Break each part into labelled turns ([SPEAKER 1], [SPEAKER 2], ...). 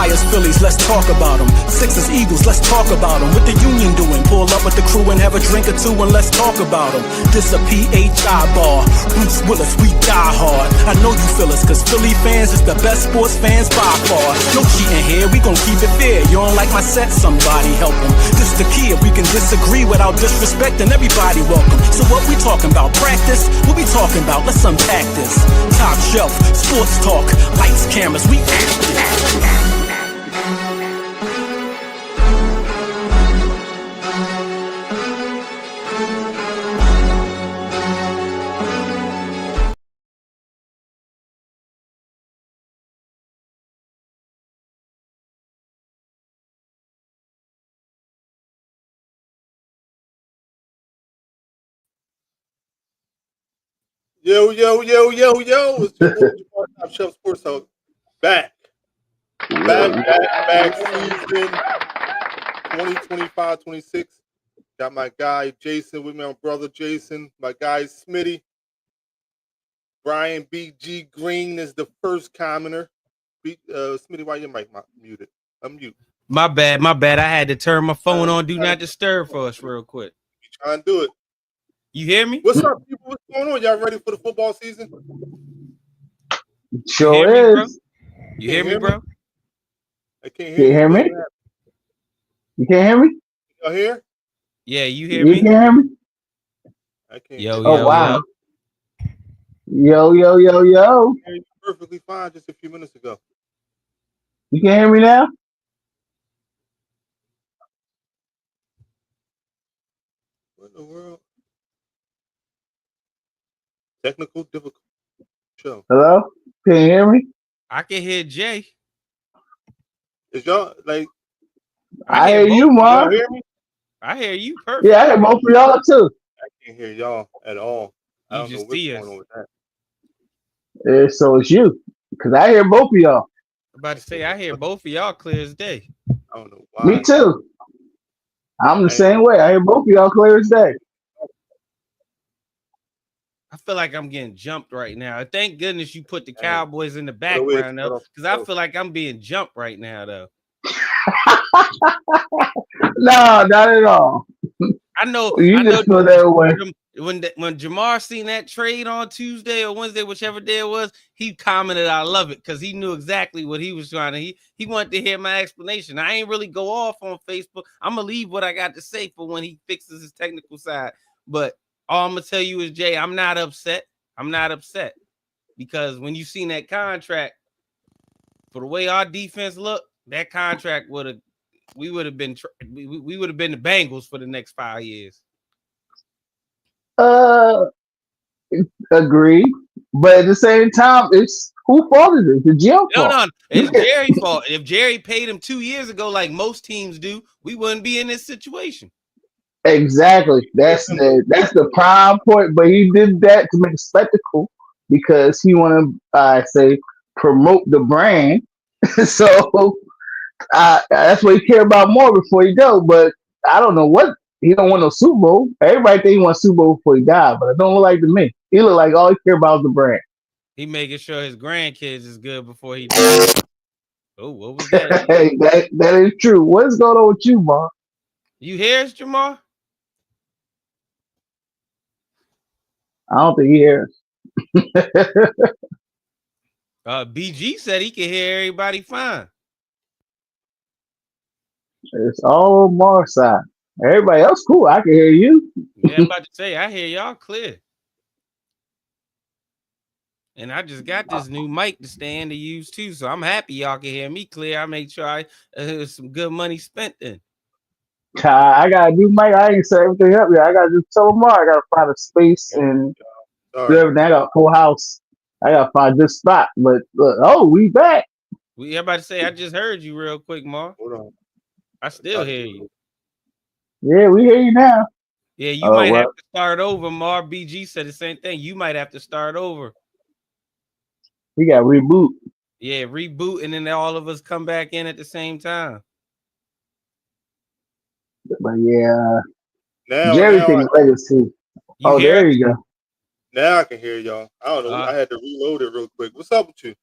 [SPEAKER 1] Flyers, Phillies, let's talk about them. Sixers, Eagles, let's talk about them. What the Union doing? Pull up with the crew and have a drink or two and let's talk about them. This a PHI bar. Bruce Willis, we die hard. I know you feel us, cause Philly fans is the best sports fans by far. No cheating here, we gon' keep it fair. You don't like my set, somebody help them. This the key, if we can disagree without disrespecting, everybody welcome. So what we talking about? Practice? What we talking about? Let's unpack this. Top Shelf, Sports Talk, lights, cameras, we
[SPEAKER 2] Yo. It's your boy, Top Shelf Sports Talk. Back season 2025-26. Got my guy Jason with me, my brother Jason, my guy Smitty. Brian BG Green is the first commenter. Smitty, why your mic muted? Unmute.
[SPEAKER 3] My bad. I had to turn my phone on Do Not Disturb for us real quick.
[SPEAKER 2] You trying to do it.
[SPEAKER 3] You hear me?
[SPEAKER 2] What's up, people? What's going on? Y'all ready for the football season?
[SPEAKER 4] Sure is.
[SPEAKER 3] You hear me, bro?
[SPEAKER 2] I can't hear you.
[SPEAKER 4] Can you hear me? You can't hear me?
[SPEAKER 2] Y'all hear?
[SPEAKER 3] Yeah, you hear me?
[SPEAKER 4] You can hear me?
[SPEAKER 2] I can't.
[SPEAKER 4] Oh, wow. Yo.
[SPEAKER 2] I heard you perfectly fine just a few minutes ago.
[SPEAKER 4] You can hear me now?
[SPEAKER 2] What in the world? Technical difficulty. Show.
[SPEAKER 4] Hello? Can you hear me?
[SPEAKER 3] I can hear Jay.
[SPEAKER 2] Is y'all like?
[SPEAKER 4] I hear you, Mark.
[SPEAKER 2] Y'all hear me?
[SPEAKER 3] I hear you perfect.
[SPEAKER 4] Yeah, I hear both of y'all too.
[SPEAKER 2] I can't hear y'all at all. I don't know what's going on with that.
[SPEAKER 4] So it's you, because I hear both of y'all.
[SPEAKER 3] I'm about to say I hear both of y'all clear as day.
[SPEAKER 2] I don't know why.
[SPEAKER 4] Me too. I'm the same way. I hear both of y'all clear as day.
[SPEAKER 3] I feel like I'm getting jumped right now. Thank goodness you put the Cowboys in the background though, because I feel like I'm being jumped right now though.
[SPEAKER 4] No, not at all.
[SPEAKER 3] I know.
[SPEAKER 4] Just feel that way.
[SPEAKER 3] When Jamar seen that trade on Tuesday or Wednesday, whichever day it was, he commented, "I love it," because he knew exactly what he was trying to. He wanted to hear my explanation. I ain't really go off on Facebook. I'm gonna leave what I got to say for when he fixes his technical side. But all I'm gonna tell you is, Jay, I'm not upset. Because when you seen that contract, for the way our defense looked, that contract we would have been the Bengals for the next 5 years.
[SPEAKER 4] Agree, but at the same time, it's who fault is it? The GM fault.
[SPEAKER 3] No, it's Jerry's fault. If Jerry paid him 2 years ago, like most teams do, we wouldn't be in this situation.
[SPEAKER 4] Exactly. That's the prime point. But he did that to make a spectacle because he want to, promote the brand. So that's what he care about more before he go. But I don't know what he don't want no Super Bowl. Everybody think he wants Super Bowl before he died, but it don't look like to me. He look like all he care about is the brand.
[SPEAKER 3] He making sure his grandkids is good before he dies. Oh, what was that?
[SPEAKER 4] Hey, that is true. What is going on with you, Mark?
[SPEAKER 3] You hear us, Jamar?
[SPEAKER 4] I don't think he hears.
[SPEAKER 3] BG said he can hear everybody fine.
[SPEAKER 4] It's all Mark's side. Everybody else cool. I can hear you.
[SPEAKER 3] Yeah, I'm about to say I hear y'all clear. And I just got this new mic to stand to use too, so I'm happy y'all can hear me clear. I make sure some good money spent then.
[SPEAKER 4] I got a new mic. I ain't set everything up yet. I got to just tell Mark. I got to find a space and do everything. I got a full house. I got to find this spot. But look, we back.
[SPEAKER 3] I'm about to say I just heard you real quick, Mark.
[SPEAKER 2] Hold on.
[SPEAKER 3] I still hear you.
[SPEAKER 4] Yeah, we hear you now.
[SPEAKER 3] Yeah, you might have to start over. Mar BG said the same thing. You might have to start over.
[SPEAKER 4] We got reboot.
[SPEAKER 3] Yeah, reboot, and then all of us come back in at the same time.
[SPEAKER 4] But yeah,
[SPEAKER 2] now
[SPEAKER 4] Jerry thinks legacy. There you go.
[SPEAKER 2] Now I can hear y'all. I don't know. I had to reload it real quick. What's up with you?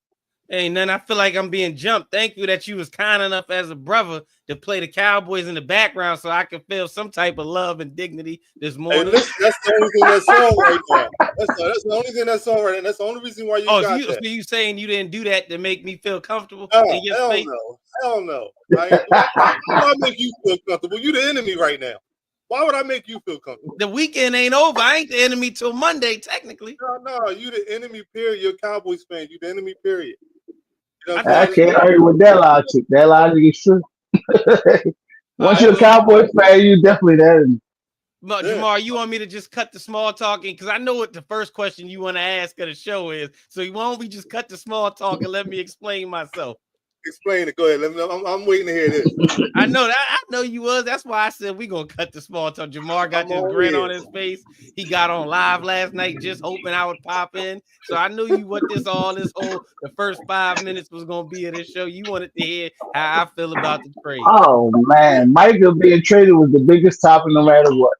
[SPEAKER 3] Ain't none. I feel like I'm being jumped. Thank you that you was kind enough as a brother to play the Cowboys in the background so I can feel some type of love and dignity this
[SPEAKER 2] Hey,
[SPEAKER 3] morning.
[SPEAKER 2] listen, that's the only thing that's on right now. That's the only thing that's on right now. That's the only reason why you
[SPEAKER 3] Oh,
[SPEAKER 2] got
[SPEAKER 3] so
[SPEAKER 2] that.
[SPEAKER 3] you saying you didn't do that to make me feel comfortable
[SPEAKER 2] Oh,
[SPEAKER 3] in your
[SPEAKER 2] hell
[SPEAKER 3] space?
[SPEAKER 2] no. Hell no. Why would I make you feel comfortable? You the enemy right now. Why would I make you feel comfortable?
[SPEAKER 3] The weekend ain't over. I ain't the enemy till Monday, technically.
[SPEAKER 2] No, you the enemy, period. You're a Cowboys fan. You the enemy, period. You know what
[SPEAKER 3] I
[SPEAKER 2] I'm
[SPEAKER 4] I
[SPEAKER 3] thought
[SPEAKER 2] saying?
[SPEAKER 4] can't argue with that logic. That logic is true. Once
[SPEAKER 3] right,
[SPEAKER 4] you're a
[SPEAKER 3] well,
[SPEAKER 4] Cowboys fan, you definitely that.
[SPEAKER 3] but
[SPEAKER 2] Yeah.
[SPEAKER 3] Jamar, you want me to just cut the small talking? Because I know what the first question you want to ask of the show is. So why don't we just cut the small talk and let me explain myself?
[SPEAKER 2] Explain it. Go ahead. Let me know. I'm waiting to hear this.
[SPEAKER 3] I know that. I know you was. That's why I said we gonna cut the small talk. Jamar got
[SPEAKER 2] I'm
[SPEAKER 3] this
[SPEAKER 2] all
[SPEAKER 3] grin on
[SPEAKER 2] ears.
[SPEAKER 3] his face. He got on live last night, just hoping I would pop in. So I knew you what this whole the first 5 minutes was gonna be of this show. You wanted to hear how I feel about the trade.
[SPEAKER 4] Oh man, Micah being traded was the biggest topic, no matter what.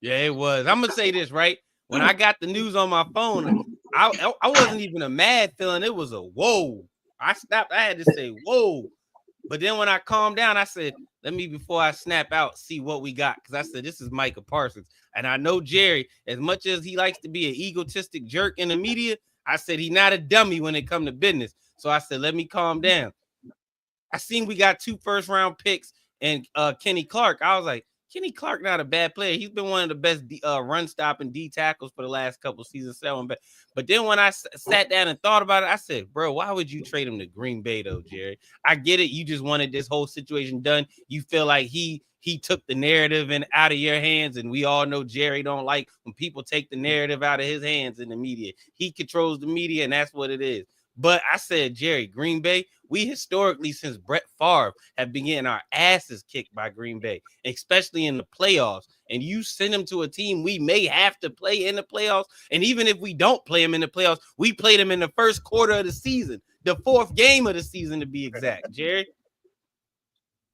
[SPEAKER 3] Yeah, it was. I'm gonna say this right. When I got the news on my phone, I wasn't even a mad feeling. It was a whoa. I stopped. I had to say whoa. But then when I calmed down, I said, let me, before I snap out, see what we got. Because I said, this is Micah Parsons. And I know Jerry, as much as he likes to be an egotistic jerk in the media, I said, he's not a dummy when it comes to business. So I said, let me calm down. I seen we got 2 first-round picks and Kenny Clark. I was like, Kenny Clark not a bad player. He's been one of the best run stop and D tackles for the last couple seasons. But then when I sat down and thought about it, I said, bro, why would you trade him to Green Bay though, Jerry? I get it. You just wanted this whole situation done. You feel like he took the narrative and out of your hands, and we all know Jerry don't like when people take the narrative out of his hands in the media. He controls the media, and that's what it is. But I said, Jerry, Green Bay, we historically, since Brett Favre, have been getting our asses kicked by Green Bay, especially in the playoffs. And you send them to a team we may have to play in the playoffs. And even if we don't play them in the playoffs, we played them in the first quarter of the season, the 4th game of the season to be exact, Jerry.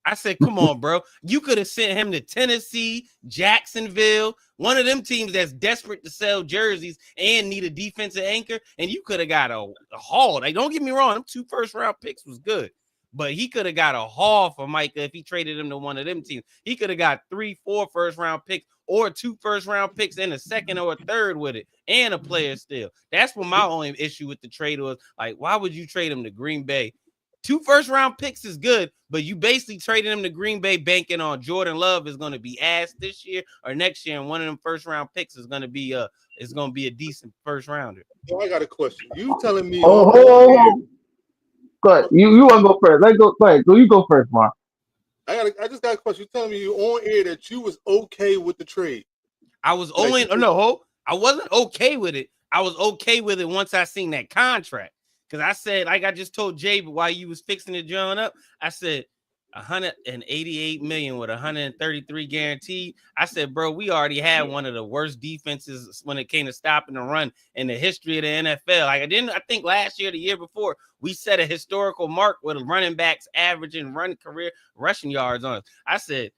[SPEAKER 3] I said, come on, bro. You could have sent him to Tennessee, Jacksonville, one of them teams that's desperate to sell jerseys and need a defensive anchor, and you could have got a haul. Like, don't get me wrong, them 2 first-round picks was good, but he could have got a haul for Micah if he traded him to one of them teams. He could have got 3-4 first-round picks or 2 first-round picks and a second or a third with it and a player still. That's what my only issue with the trade was. Like, why would you trade him to Green Bay? 2 first-round picks is good, but you basically traded him to Green Bay banking on Jordan Love is going to be ass this year or next year, and one of them first-round picks is going to be a decent first-rounder.
[SPEAKER 2] So I got a question. You telling me
[SPEAKER 4] Oh, go ahead. You want to go first? Let's go. Go ahead. You go first, Mark.
[SPEAKER 2] I just got a question. You telling me you on air that you was okay with the trade?
[SPEAKER 3] I was I wasn't okay with it. I was okay with it once I seen that contract. Because I said, like I just told Jay, but while you was fixing it, John up, I said 188 million with 133 guaranteed. I said, bro, we already had one of the worst defenses when it came to stopping the run in the history of the NFL. Like I think last year, the year before, we set a historical mark with running backs averaging run career rushing yards on us. I said,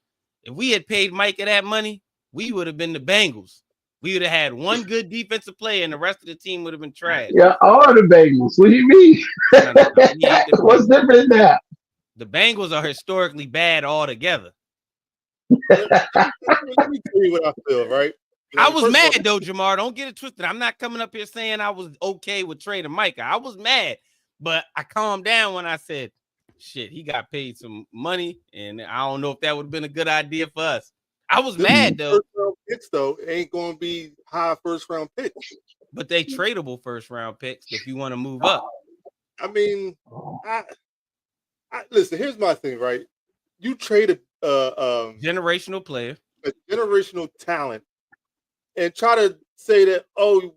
[SPEAKER 3] if we had paid Micah that money, we would have been the Bengals. We would have had one good defensive player, and the rest of the team would have been trash.
[SPEAKER 4] Yeah, all the Bengals. What do you mean?
[SPEAKER 3] No.
[SPEAKER 4] What's different now?
[SPEAKER 3] The Bengals are historically bad altogether.
[SPEAKER 2] Let me tell you what I feel, right?
[SPEAKER 3] I was mad though, Jamar. Don't get it twisted. I'm not coming up here saying I was okay with trading Micah. I was mad, but I calmed down when I said, shit, he got paid some money, and I don't know if that would have been a good idea for us. I was mad though.
[SPEAKER 2] First-round picks though ain't going to be high first-round picks,
[SPEAKER 3] but they tradable first-round picks if you want to move up.
[SPEAKER 2] I mean, I listen. Here's my thing, right? You trade a
[SPEAKER 3] generational player,
[SPEAKER 2] a generational talent, and try to say that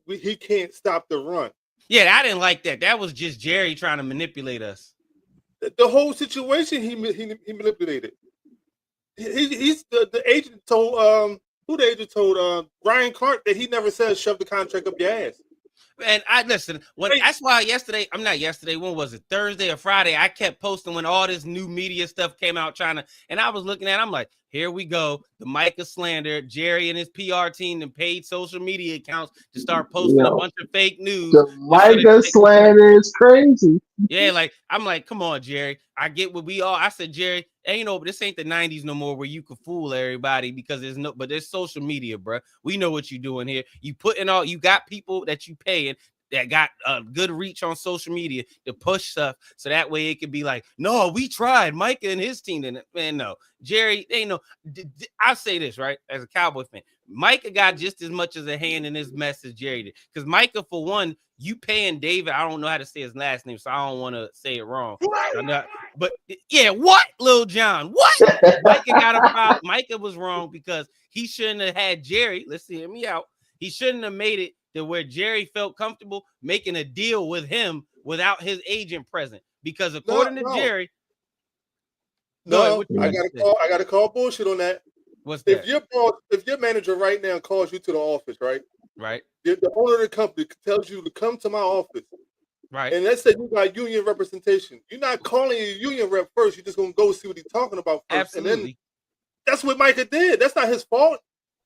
[SPEAKER 2] he can't stop the run.
[SPEAKER 3] Yeah, I didn't like that. That was just Jerry trying to manipulate us.
[SPEAKER 2] The whole situation he manipulated. He's the agent told who the agent told Brian Clark that he never said shove the contract up your ass.
[SPEAKER 3] And I listen when that's why yesterday, I'm not yesterday, when was it? Thursday or Friday? I kept posting when all this new media stuff came out and I was looking at it, I'm like, here we go. The Micah slander, Jerry and his PR team and paid social media accounts to start posting a bunch of fake news.
[SPEAKER 4] The Micah slander is crazy.
[SPEAKER 3] Yeah, like I'm like, come on, Jerry. I get what we all. I said, Jerry, but this ain't the '90s no more where you can fool everybody because there's social media, bro. We know what you're doing here. You got people that you paying that got a good reach on social media to push stuff, so that way it could be like, no, we tried Micah and his team. And man, no, Jerry, I'll say this right as a Cowboy fan, Micah got just as much as a hand in this mess as Jerry did, because Micah, for one, you paying David, I don't know how to say his last name, so I don't want to say it wrong. But yeah, what, Lil John? What? Micah got a problem. Micah was wrong because he shouldn't have had Jerry. Let's hear me out. He shouldn't have made it to where Jerry felt comfortable making a deal with him without his agent present. Because according to Jerry,
[SPEAKER 2] I gotta call bullshit on that.
[SPEAKER 3] What's that?
[SPEAKER 2] If your manager right now calls you to the office, right?
[SPEAKER 3] Right.
[SPEAKER 2] The owner of the company tells you to come to my office.
[SPEAKER 3] Right.
[SPEAKER 2] And let's say you got union representation. You're not calling your union rep first. You're just gonna go see what he's talking about first.
[SPEAKER 3] Absolutely.
[SPEAKER 2] And then that's what Micah did. That's not his fault.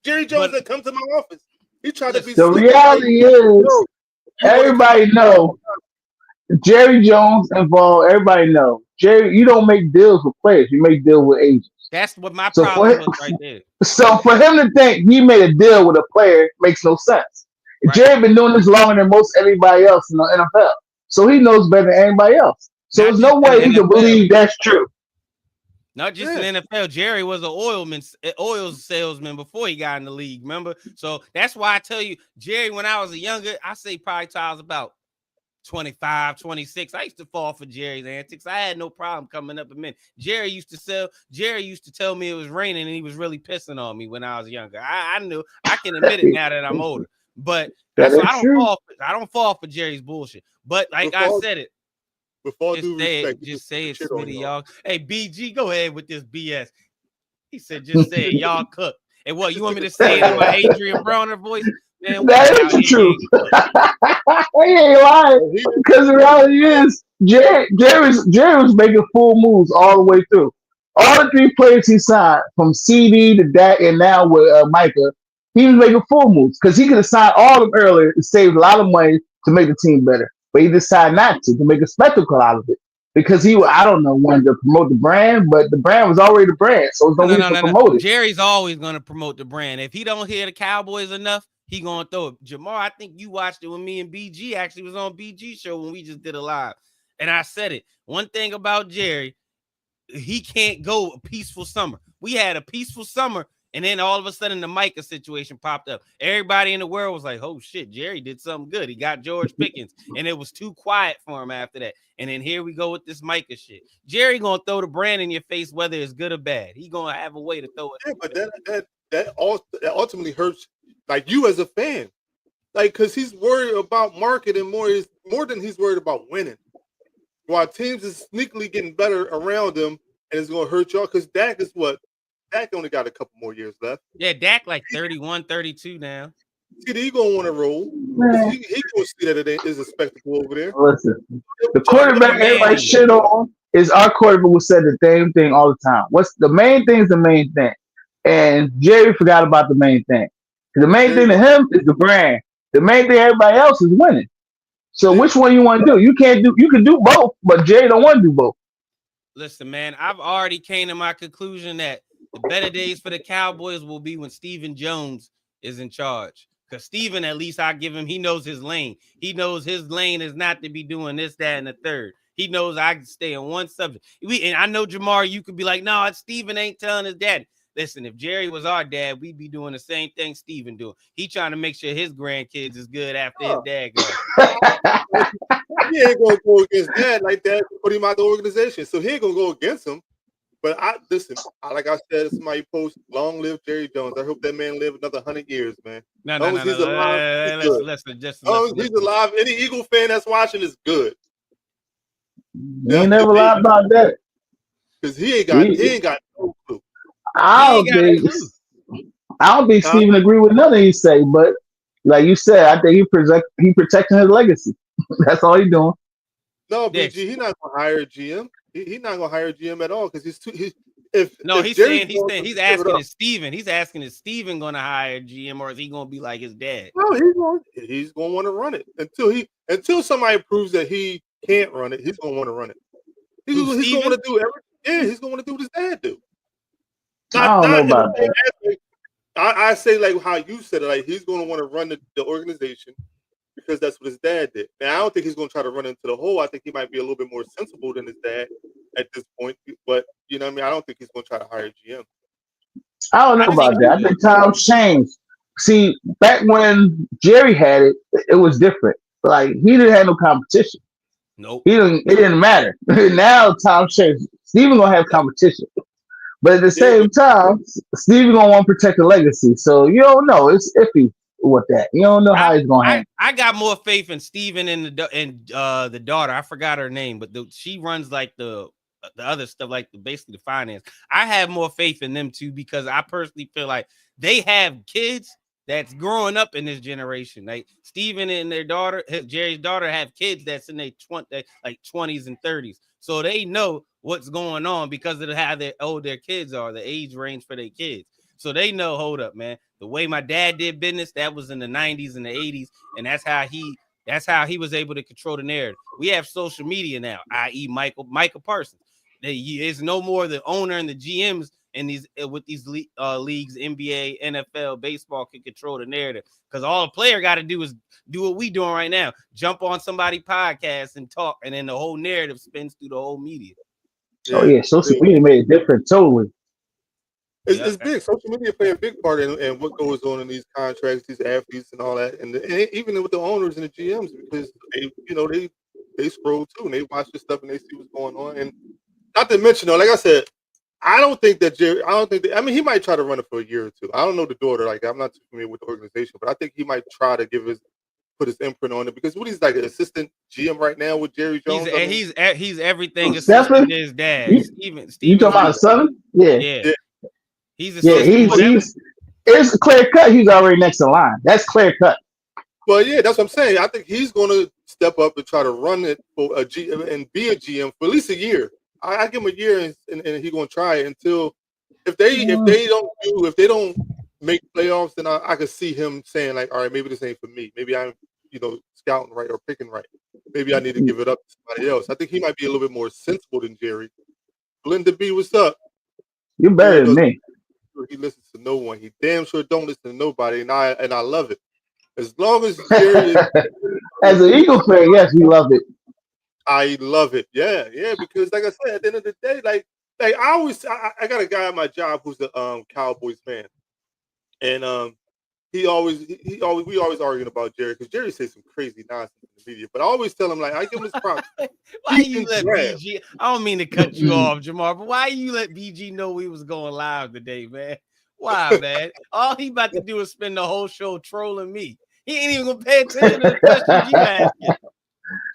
[SPEAKER 2] Jerry Jones didn't come to my office. He tried to be.
[SPEAKER 4] The reality is, everybody know Jerry Jones involved. Everybody know Jerry. You don't make deals with players. You make deals with agents.
[SPEAKER 3] That's what my problem was right there.
[SPEAKER 4] So for him to think he made a deal with a player makes no sense. Right. Jerry been doing this longer than most everybody else in the NFL, so he knows better than anybody else. So there's no way we can believe that's true.
[SPEAKER 3] Not just in the NFL. Jerry was an oil salesman before he got in the league, remember? So that's why I tell you, Jerry, when I was a younger, I say probably till I was about 25, 26. I used to fall for Jerry's antics. I had no problem coming up a minute. Jerry used to tell me it was raining and he was really pissing on me when I was younger. I knew. I can admit it now that I'm older. But I don't fall for Jerry's bullshit. But like I said it. Just say it, Smitty, y'all. Hey, BG, go ahead with this BS. He said, just say it, y'all cook. And what, you want me to say it in my Adrian Browner voice? Man,
[SPEAKER 4] that is the truth. He ain't lying. Because the reality is, Jerry was making full moves all the way through. All the three players he signed, from CD to Dak and now with Micah, he was making full moves because he could have signed all of them earlier and saved a lot of money to make the team better. But he decided not to make a spectacle out of it because wanted to promote the brand, but the brand was already the brand, so it's no reason to promote it.
[SPEAKER 3] Jerry's always going to promote the brand. If he don't hear the Cowboys enough, he going to throw it. Jamar, I think you watched it when me and BG actually was on BG show when we just did a live, and I said it. One thing about Jerry, he can't go a peaceful summer. We had a peaceful summer. And then all of a sudden, the Micah situation popped up. Everybody in the world was like, oh, shit, Jerry did something good. He got George Pickens. And it was too quiet for him after that. And then here we go with this Micah shit. Jerry going to throw the brand in your face, whether it's good or bad. He going to have a way to throw it.
[SPEAKER 2] Yeah, but that ultimately hurts, like, you as a fan. Like, because he's worried about marketing more than he's worried about winning. While teams is sneakily getting better around him, and it's going to hurt y'all, because Dak is what? Dak only got a couple more years left.
[SPEAKER 3] Yeah, Dak like 31, 32 now.
[SPEAKER 2] See, he gonna want to roll. He gonna see that it is a spectacle over there.
[SPEAKER 4] Listen, the quarterback everybody shit on is our quarterback will say the same thing all the time. What's the main thing is the main thing. And Jerry forgot about the main thing. The main thing to him is the brand. The main thing everybody else is winning. So which one you want to do? You can do both, but Jerry don't want to do both.
[SPEAKER 3] Listen, man, I've already came to my conclusion that the better days for the Cowboys will be when Stephen Jones is in charge. Because Stephen, at least I give him, he knows his lane. He knows his lane is not to be doing this, that, and the third. He knows I can stay on one subject. And I know, Jamar, you could be like, no, Stephen ain't telling his dad. Listen, if Jerry was our dad, we'd be doing the same thing Stephen doing. He trying to make sure his grandkids is good after his dad goes.
[SPEAKER 2] He ain't going to go against dad like that, put him out the organization. So he ain't going to go against him. But like I said, somebody post, long live Jerry Jones. I hope that man live another 100 years, man.
[SPEAKER 3] No. He's
[SPEAKER 2] alive. Any Eagle fan that's watching is good.
[SPEAKER 4] You ain't never lied about that.
[SPEAKER 2] Because he ain't got no clue.
[SPEAKER 4] I don't think Stephen agree with nothing he say, but like you said, I think he protecting his legacy. That's all he's doing.
[SPEAKER 2] No,
[SPEAKER 3] Yes.
[SPEAKER 2] BG, he's not going to hire a GM. He's not going to hire a GM at all because he's too. He's
[SPEAKER 3] asking is Steven. He's asking is Steven going to hire a GM or is he going to be like his dad?
[SPEAKER 2] No, he's going to want to run it until somebody proves that he can't run it. He's going to want to run it. He's going to want to do everything. Yeah, he's going to want to do what his dad do.
[SPEAKER 4] I don't know about that.
[SPEAKER 2] I say like how you said it. Like he's going to want to run the organization because that's what his dad did. Now I don't think he's going to try to run into the hole. I think he might be a little bit more sensible than his dad at this point. But you know what I mean? I don't think he's going to try to hire a GM.
[SPEAKER 4] I don't know about that. I think times changed. See, back when Jerry had it, it was different. Like he didn't have no competition.
[SPEAKER 3] Nope.
[SPEAKER 4] It didn't matter. Now times changed. Steven gonna have competition. But at the same time, Steven gonna want to protect the legacy. So you don't know. It's iffy with that. You don't know how he's gonna handle.
[SPEAKER 3] I got more faith in Steven and the daughter. I forgot her name, but she runs like the other stuff, like basically the finance. I have more faith in them too because I personally feel like they have kids that's growing up in this generation. Like Steven and their daughter, Jerry's daughter, have kids that's in their 20s and 30s. So they know what's going on because of how old their kids are, the age range for their kids. So they know, hold up, man. The way my dad did business, that was in the 90s and the 80s, and that's how he was able to control the narrative. We have social media now, i.e. Michael Parsons. He is no more the owner and the GMs in these with these leagues, NBA, NFL, baseball can control the narrative because all a player got to do is do what we doing right now, jump on somebody's podcast and talk, and then the whole narrative spins through the whole media.
[SPEAKER 4] Oh yeah, social media made it different totally.
[SPEAKER 2] It's big. Social media play a big part in what goes on in these contracts, these athletes, and all that, and even with the owners and the GMs because they scroll too and they watch the stuff and they see what's going on. And not to mention, like I said, I don't think that Jerry. I mean, he might try to run it for a year or two. I don't know the daughter. Like I'm not too familiar with the organization, but I think he might try to put his imprint on it because what he's like an assistant GM right now with Jerry Jones.
[SPEAKER 3] He's everything assistant to his dad. Steven,
[SPEAKER 4] you talking about son?
[SPEAKER 3] Yeah. He's
[SPEAKER 4] it's clear cut. He's already next in line. That's clear cut.
[SPEAKER 2] Well, yeah, that's what I'm saying. I think he's going to step up and try to run it for a GM and be a GM for at least a year. I give him a year and he's going to try it until if they don't make playoffs, then I could see him saying like, all right, maybe this ain't for me. Maybe I'm scouting right or picking right. Maybe I need to give it up to somebody else. I think he might be a little bit more sensible than Jerry. Linda B, what's up?
[SPEAKER 4] You're better than me.
[SPEAKER 2] He listens to no one. He damn sure don't listen to nobody, and I love it. As long as Jerry
[SPEAKER 4] as an Eagle fan, yes, you love it.
[SPEAKER 2] I love it. Yeah, because like I said, at the end of the day, like I got a guy at my job who's a Cowboys fan, and we always arguing about Jerry because Jerry says some crazy nonsense in the media. But I always tell him like I give him his props.
[SPEAKER 3] Why you let BG? I don't mean to cut you off, Jamar, but why you let BG know we was going live today, man? Why, man? All he about to do is spend the whole show trolling me. He ain't even gonna pay attention to the questions you asking.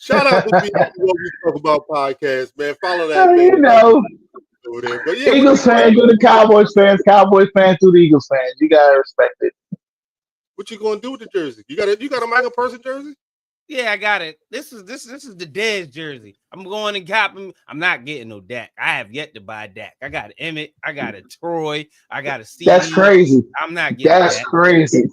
[SPEAKER 2] Shout out to BG what we talk about podcast, man. Follow that.
[SPEAKER 4] You know.
[SPEAKER 2] But yeah,
[SPEAKER 4] Eagles fans go to Cowboys fans. Cowboys fans to the Eagles fans. You gotta respect it.
[SPEAKER 2] What you gonna do with the jersey? You got a Michael Parsons jersey?
[SPEAKER 3] Yeah, I got it. This is the Dez jersey. I'm going and copping. I'm not getting no Dak. I have yet to buy Dak. I got Emmett. I got a Troy. I got a CD.
[SPEAKER 4] That's crazy.
[SPEAKER 3] I'm not getting
[SPEAKER 4] That's
[SPEAKER 3] that.
[SPEAKER 4] crazy.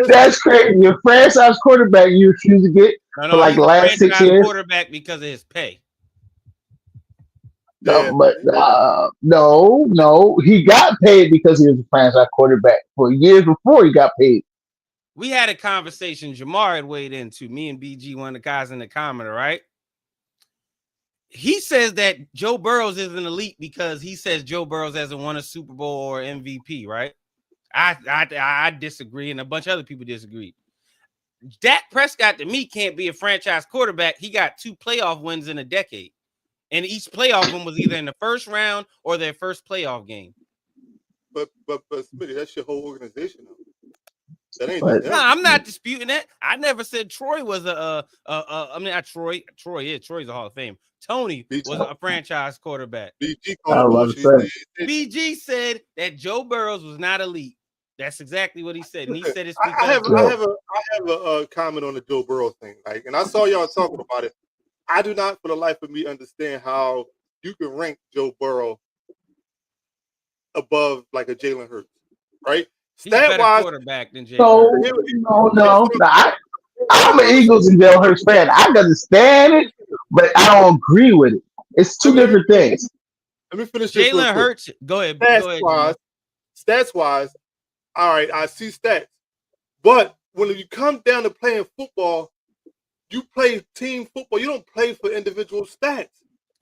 [SPEAKER 4] That's crazy. Your franchise quarterback you refuse to get for like the last 6 years.
[SPEAKER 3] Quarterback because of his pay.
[SPEAKER 4] No, he got paid because he was a franchise quarterback. For years before he got paid.
[SPEAKER 3] We had a conversation Jamar had weighed into, me and BG, one of the guys in the commenter, right? He says that Joe Burrows is an elite because he says Joe Burrows hasn't won a Super Bowl or MVP, right? I disagree, and a bunch of other people disagree. Dak Prescott, to me, can't be a franchise quarterback. He got 2 playoff wins in a decade. And each playoff one was either in the first round or their first playoff game.
[SPEAKER 2] But Smitty, that's your whole organization. That ain't.
[SPEAKER 4] But,
[SPEAKER 3] no, I'm not disputing that. I never said Troy was Troy's a Hall of Fame. Tony was a franchise quarterback.
[SPEAKER 2] BG
[SPEAKER 3] BG said that Joe Burrows was not elite. That's exactly what he said, and he said it's
[SPEAKER 2] I
[SPEAKER 3] because
[SPEAKER 2] have a comment on the Joe Burrow thing. Like, and I saw y'all talking about it. I do not, for the life of me, understand how you can rank Joe Burrow above like a Jalen Hurts, right?
[SPEAKER 3] he's a better
[SPEAKER 2] Stat-wise,
[SPEAKER 3] quarterback than Jalen
[SPEAKER 4] So
[SPEAKER 3] Hurts.
[SPEAKER 4] no. I'm an Eagles and Jalen Hurts fan. I understand it, but I don't agree with it. It's two different things.
[SPEAKER 2] Let me finish this real
[SPEAKER 3] Jalen
[SPEAKER 2] quick.
[SPEAKER 3] Hurts. Go ahead. Go ahead.
[SPEAKER 2] Stats-wise, all right, I see stats. But when you come down to playing football, you play team football. You don't play for individual stats.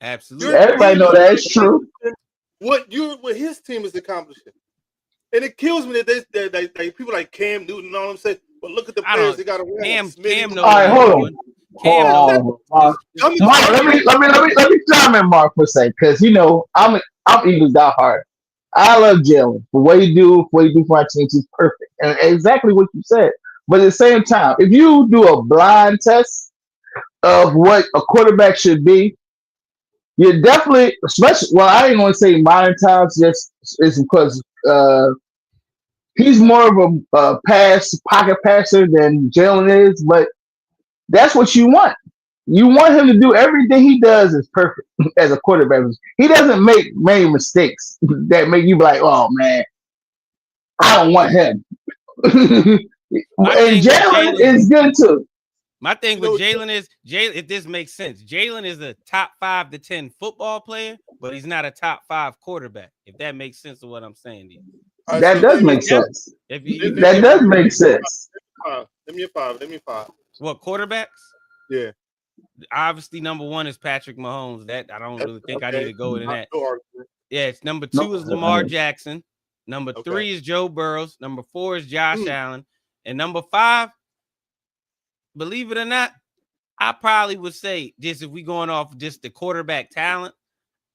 [SPEAKER 3] Absolutely.
[SPEAKER 4] Everybody know that's true.
[SPEAKER 2] What his team is accomplishing. And it kills me that people like Cam Newton and all them say, but look at the players they got around.
[SPEAKER 3] Cam knows.
[SPEAKER 4] All right, hold on. Mark, let me chime in, Mark, for a second, because I'm Eagles die hard. I love Jalen. For what he do for my team, he's perfect. And exactly what you said. But at the same time, if you do a blind test of what a quarterback should be, you're definitely, especially, well, I ain't going to say modern times, just it's because he's more of a pocket passer than Jalen is, but that's what you want. You want him to do everything he does is perfect as a quarterback. He doesn't make many mistakes that make you be like, oh man, I don't want him. And Jalen is good too.
[SPEAKER 3] My thing with Jalen is if this makes sense, Jalen is a top 5 to 10 football player, but he's not a top 5 quarterback. If that makes sense of what I'm saying to you.
[SPEAKER 4] That does make sense. That does make sense.
[SPEAKER 2] Let me a 5.
[SPEAKER 3] What, quarterbacks?
[SPEAKER 2] Yeah.
[SPEAKER 3] Obviously, number 1 is Patrick Mahomes. That I don't really think I need to go into that. Yeah, it's number 2 is Lamar Jackson. Number 3 is Joe Burrows. Number 4 is Josh Allen. And number 5, believe it or not, I probably would say, just if we going off just the quarterback talent,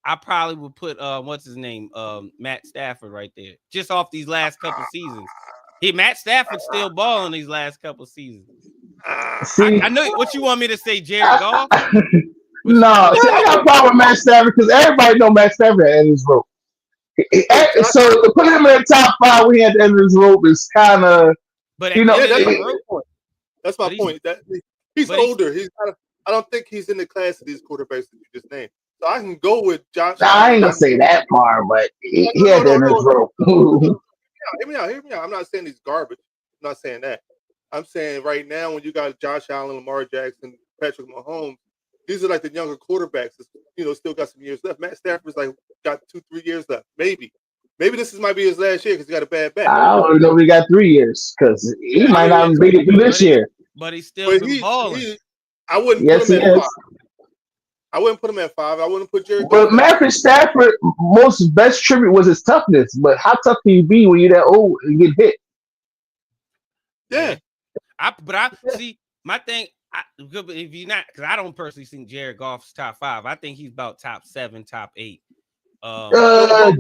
[SPEAKER 3] I probably would put what's his name? Matt Stafford right there. Just off these last couple seasons. Matt Stafford's still balling these last couple seasons.
[SPEAKER 4] See,
[SPEAKER 3] I know what you want me to say, Jared Goff.
[SPEAKER 4] No, see, I got a problem with Matt Stafford because everybody know Matt Stafford at his rope. So to put him in the top 5 when he at the end of his rope is kind of,
[SPEAKER 3] but
[SPEAKER 2] that's my point. He's older. I don't think he's in the class of these quarterbacks that you just named. So I can go with Josh.
[SPEAKER 4] I ain't gonna say that far, but he had the end of his rope.
[SPEAKER 2] Hear me out. I'm not saying he's garbage. I'm not saying that. I'm saying right now when you got Josh Allen, Lamar Jackson, Patrick Mahomes, these are like the younger quarterbacks. Still got some years left. Matt Stafford's got 2-3 years left, maybe. Maybe this might be his last year because he got a bad back.
[SPEAKER 4] I don't know. We got 3 years because he might not even beat it through this year.
[SPEAKER 3] But he's still balling.
[SPEAKER 2] I wouldn't put him at 5. I wouldn't put him at 5. I wouldn't put Jared.
[SPEAKER 4] But Matthew Stafford, most best tribute was his toughness. But how tough can you be when you're that old and get hit?
[SPEAKER 2] Yeah.
[SPEAKER 3] I see my thing. If you're not, because I don't personally think Jared Goff's top 5. I think he's about top 7, top 8.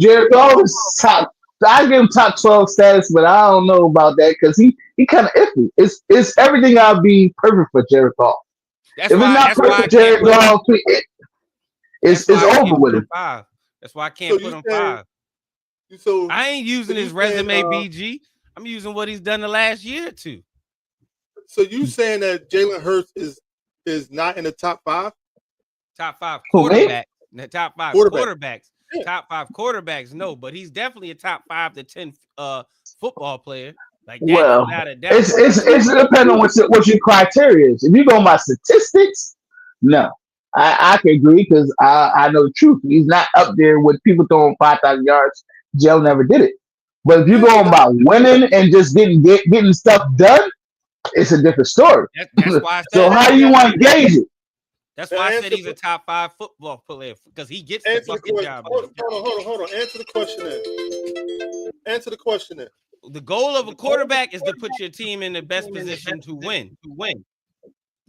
[SPEAKER 4] Jared Goff is top. I give him top 12 status, but I don't know about that because he kind of iffy. It's everything I'll be perfect for Jared Goff. If it's not perfect, Jared Goff, it's over with him.
[SPEAKER 3] That's why I can't put him 5. So I ain't using his resume, BG. I'm using what he's done the last year or 2.
[SPEAKER 2] So you saying that Jalen Hurts is not in the top 5?
[SPEAKER 3] Top 5 quarterbacks. The top 5 quarterbacks. Yeah. Top 5 quarterbacks, no, but he's definitely a top 5 to 10 football player. Like that,
[SPEAKER 4] well, it's depending on what your criteria is. If you go by statistics, no, I can agree because I know the truth. He's not up there with people throwing 5,000 yards. Jalen never did it. But if you're going by winning and just getting stuff done, it's a different story.
[SPEAKER 3] That's why I said
[SPEAKER 4] so how do you want to gauge it?
[SPEAKER 3] That's why I said he's a top 5 football player because he gets the fucking job.
[SPEAKER 2] Hold on. Answer the question then.
[SPEAKER 3] The goal of a quarterback is to put your team in the best position to win.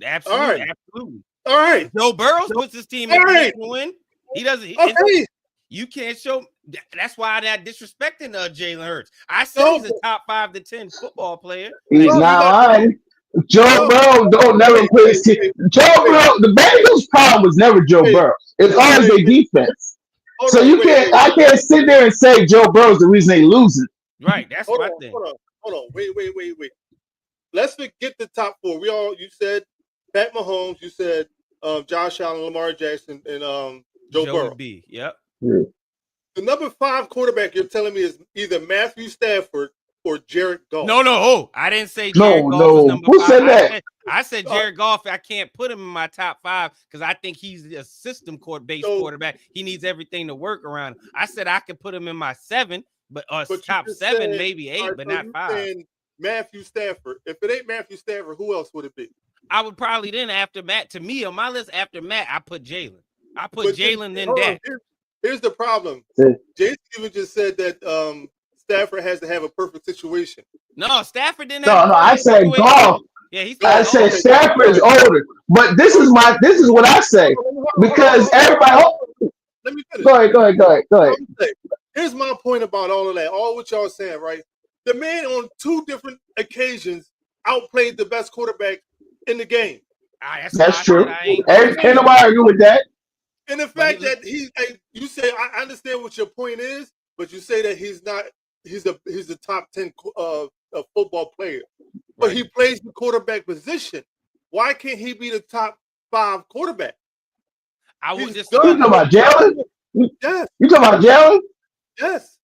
[SPEAKER 3] Absolutely.
[SPEAKER 2] All right.
[SPEAKER 3] Joe Burrows puts his team in position to win. He doesn't. You can't show. That's why that disrespecting Jalen Hurts. I said he's a top 5 to 10 football player.
[SPEAKER 4] He's not lying. Joe Burrow don't never play his team. Joe Burrow, the Bengals' problem was never Joe Burrow. It's always their defense. So I can't sit there and say Joe Burrow's the reason they losing.
[SPEAKER 3] Right. That's
[SPEAKER 2] Hold
[SPEAKER 3] my
[SPEAKER 2] on,
[SPEAKER 3] thing.
[SPEAKER 2] hold on. Wait. Let's forget the top four. You said Pat Mahomes, you said Josh Allen, Lamar Jackson, and Joe Burrow.
[SPEAKER 3] B. Yep.
[SPEAKER 4] Yeah.
[SPEAKER 2] The number 5 quarterback you're telling me is either Matthew Stafford or Jared Goff.
[SPEAKER 3] No. Oh, I didn't say Jared Goff was number
[SPEAKER 4] Who
[SPEAKER 3] 5.
[SPEAKER 4] said that?
[SPEAKER 3] I said Jared Goff. I can't put him in my top 5 because I think he's a system based quarterback. He needs everything to work around him. I said I could put him in my 7, but top 7, maybe 8, but not 5.
[SPEAKER 2] Matthew Stafford. If it ain't Matthew Stafford, who else would it be?
[SPEAKER 3] I would probably then after Matt. To me, on my list after Matt, I put Jalen. I put Jalen then Dak.
[SPEAKER 2] Here's the problem. Jason even just said that Stafford has to have a perfect situation.
[SPEAKER 3] No, Stafford didn't.
[SPEAKER 4] No, I said Goff.
[SPEAKER 3] Yeah,
[SPEAKER 4] I said Stafford is older, but this is what I say because everybody.
[SPEAKER 2] Let me finish.
[SPEAKER 4] Go ahead.
[SPEAKER 2] Here's my point about all of that. All what y'all saying, right? The man on 2 different occasions outplayed the best quarterback in the game.
[SPEAKER 4] That's true. Ain't nobody agree with that.
[SPEAKER 2] And the fact that you say, I understand what your point is, but you say that he's not. He's the top 10 football player, but he plays the quarterback position. Why can't he be the top 5 quarterback?
[SPEAKER 3] I would just.
[SPEAKER 4] You talking about Jalen?
[SPEAKER 2] Yes.
[SPEAKER 4] You talking about Jalen?
[SPEAKER 2] Yes.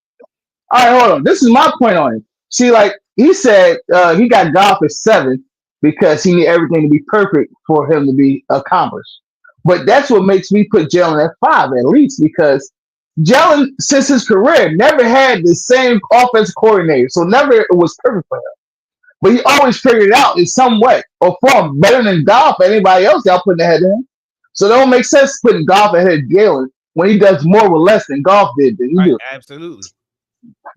[SPEAKER 4] All right, hold on. This is my point on it. See, like he said, he got Goff at 7 because he need everything to be perfect for him to be accomplished. But that's what makes me put Jalen at 5 at least because Jalen, since his career, never had the same offensive coordinator, so never it was perfect for him. But he always figured it out in some way or form better than Goff or anybody else y'all putting ahead of him. So it don't make sense putting Goff ahead of Jalen when he does more with less than Goff did.
[SPEAKER 3] Absolutely.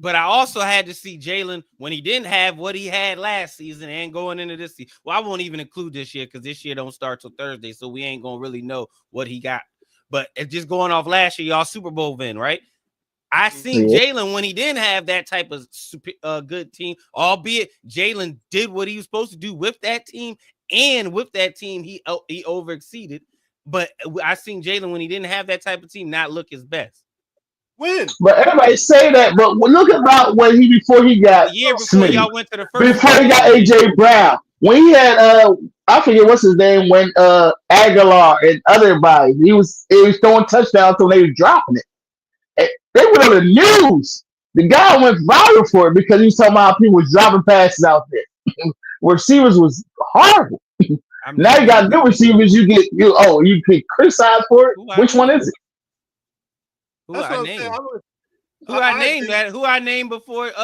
[SPEAKER 3] But I also had to see Jalen when he didn't have what he had last season and going into this season. Well, I won't even include this year because this year don't start till Thursday, so we ain't going to really know what he got. But it's just going off last year, y'all Super Bowl win, right? I seen Jalen when he didn't have that type of good team, albeit Jalen did what he was supposed to do with that team, and with that team, he overexceeded. But I seen Jalen when he didn't have that type of team not look his best.
[SPEAKER 2] When?
[SPEAKER 4] But everybody say that, but look about when before he got
[SPEAKER 3] the year before
[SPEAKER 4] Smitty.
[SPEAKER 3] Y'all went to the first
[SPEAKER 4] before he got AJ Brown. When he had I forget what's his name when Aguilar and everybody he was throwing touchdowns until they was dropping it. And they went on the news. The guy went viral for it because he was talking about people was dropping passes out there. Receivers was horrible. Now you got new receivers. You get criticized for it. Which one is it?
[SPEAKER 3] Who I named before? He's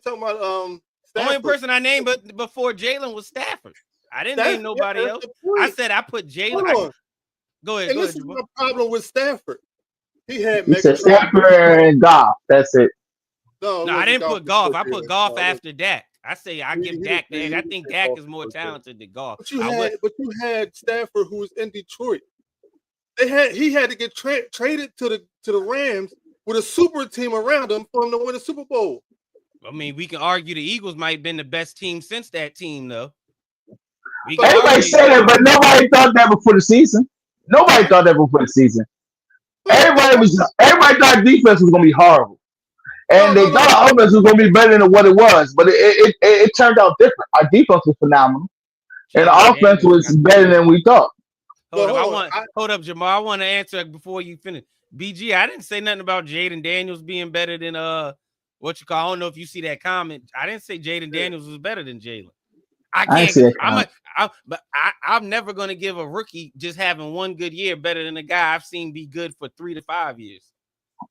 [SPEAKER 2] talking about.
[SPEAKER 3] The only person I named before Jalen was Stafford. I didn't name nobody else. I said I put Jalen. Go ahead.
[SPEAKER 2] This is my problem with Stafford. He had
[SPEAKER 4] Stafford and Goff. That's it.
[SPEAKER 2] No,
[SPEAKER 3] I didn't put Goff. I put Goff after Dak. I say I give Dak. I think Dak is more talented than Goff.
[SPEAKER 2] But you had Stafford, who was in Detroit. He had to get traded to the Rams with a super team around him for him to win a Super Bowl.
[SPEAKER 3] I mean, we can argue the Eagles might have been the best team since that team, though.
[SPEAKER 4] Everybody said that, but nobody thought that before the season. Everybody thought defense was going to be horrible. And they thought offense was going to be better than what it was. But it turned out different. Our defense was phenomenal. And the offense was better than we thought.
[SPEAKER 3] Hold up, Jamal. I want to answer before you finish. BG, I didn't say nothing about Jaden Daniels being better than I don't know if you see that comment. I didn't say Jaden Daniels was better than Jalen. I'm never going to give a rookie just having one good year better than a guy I've seen be good for 3 to 5 years.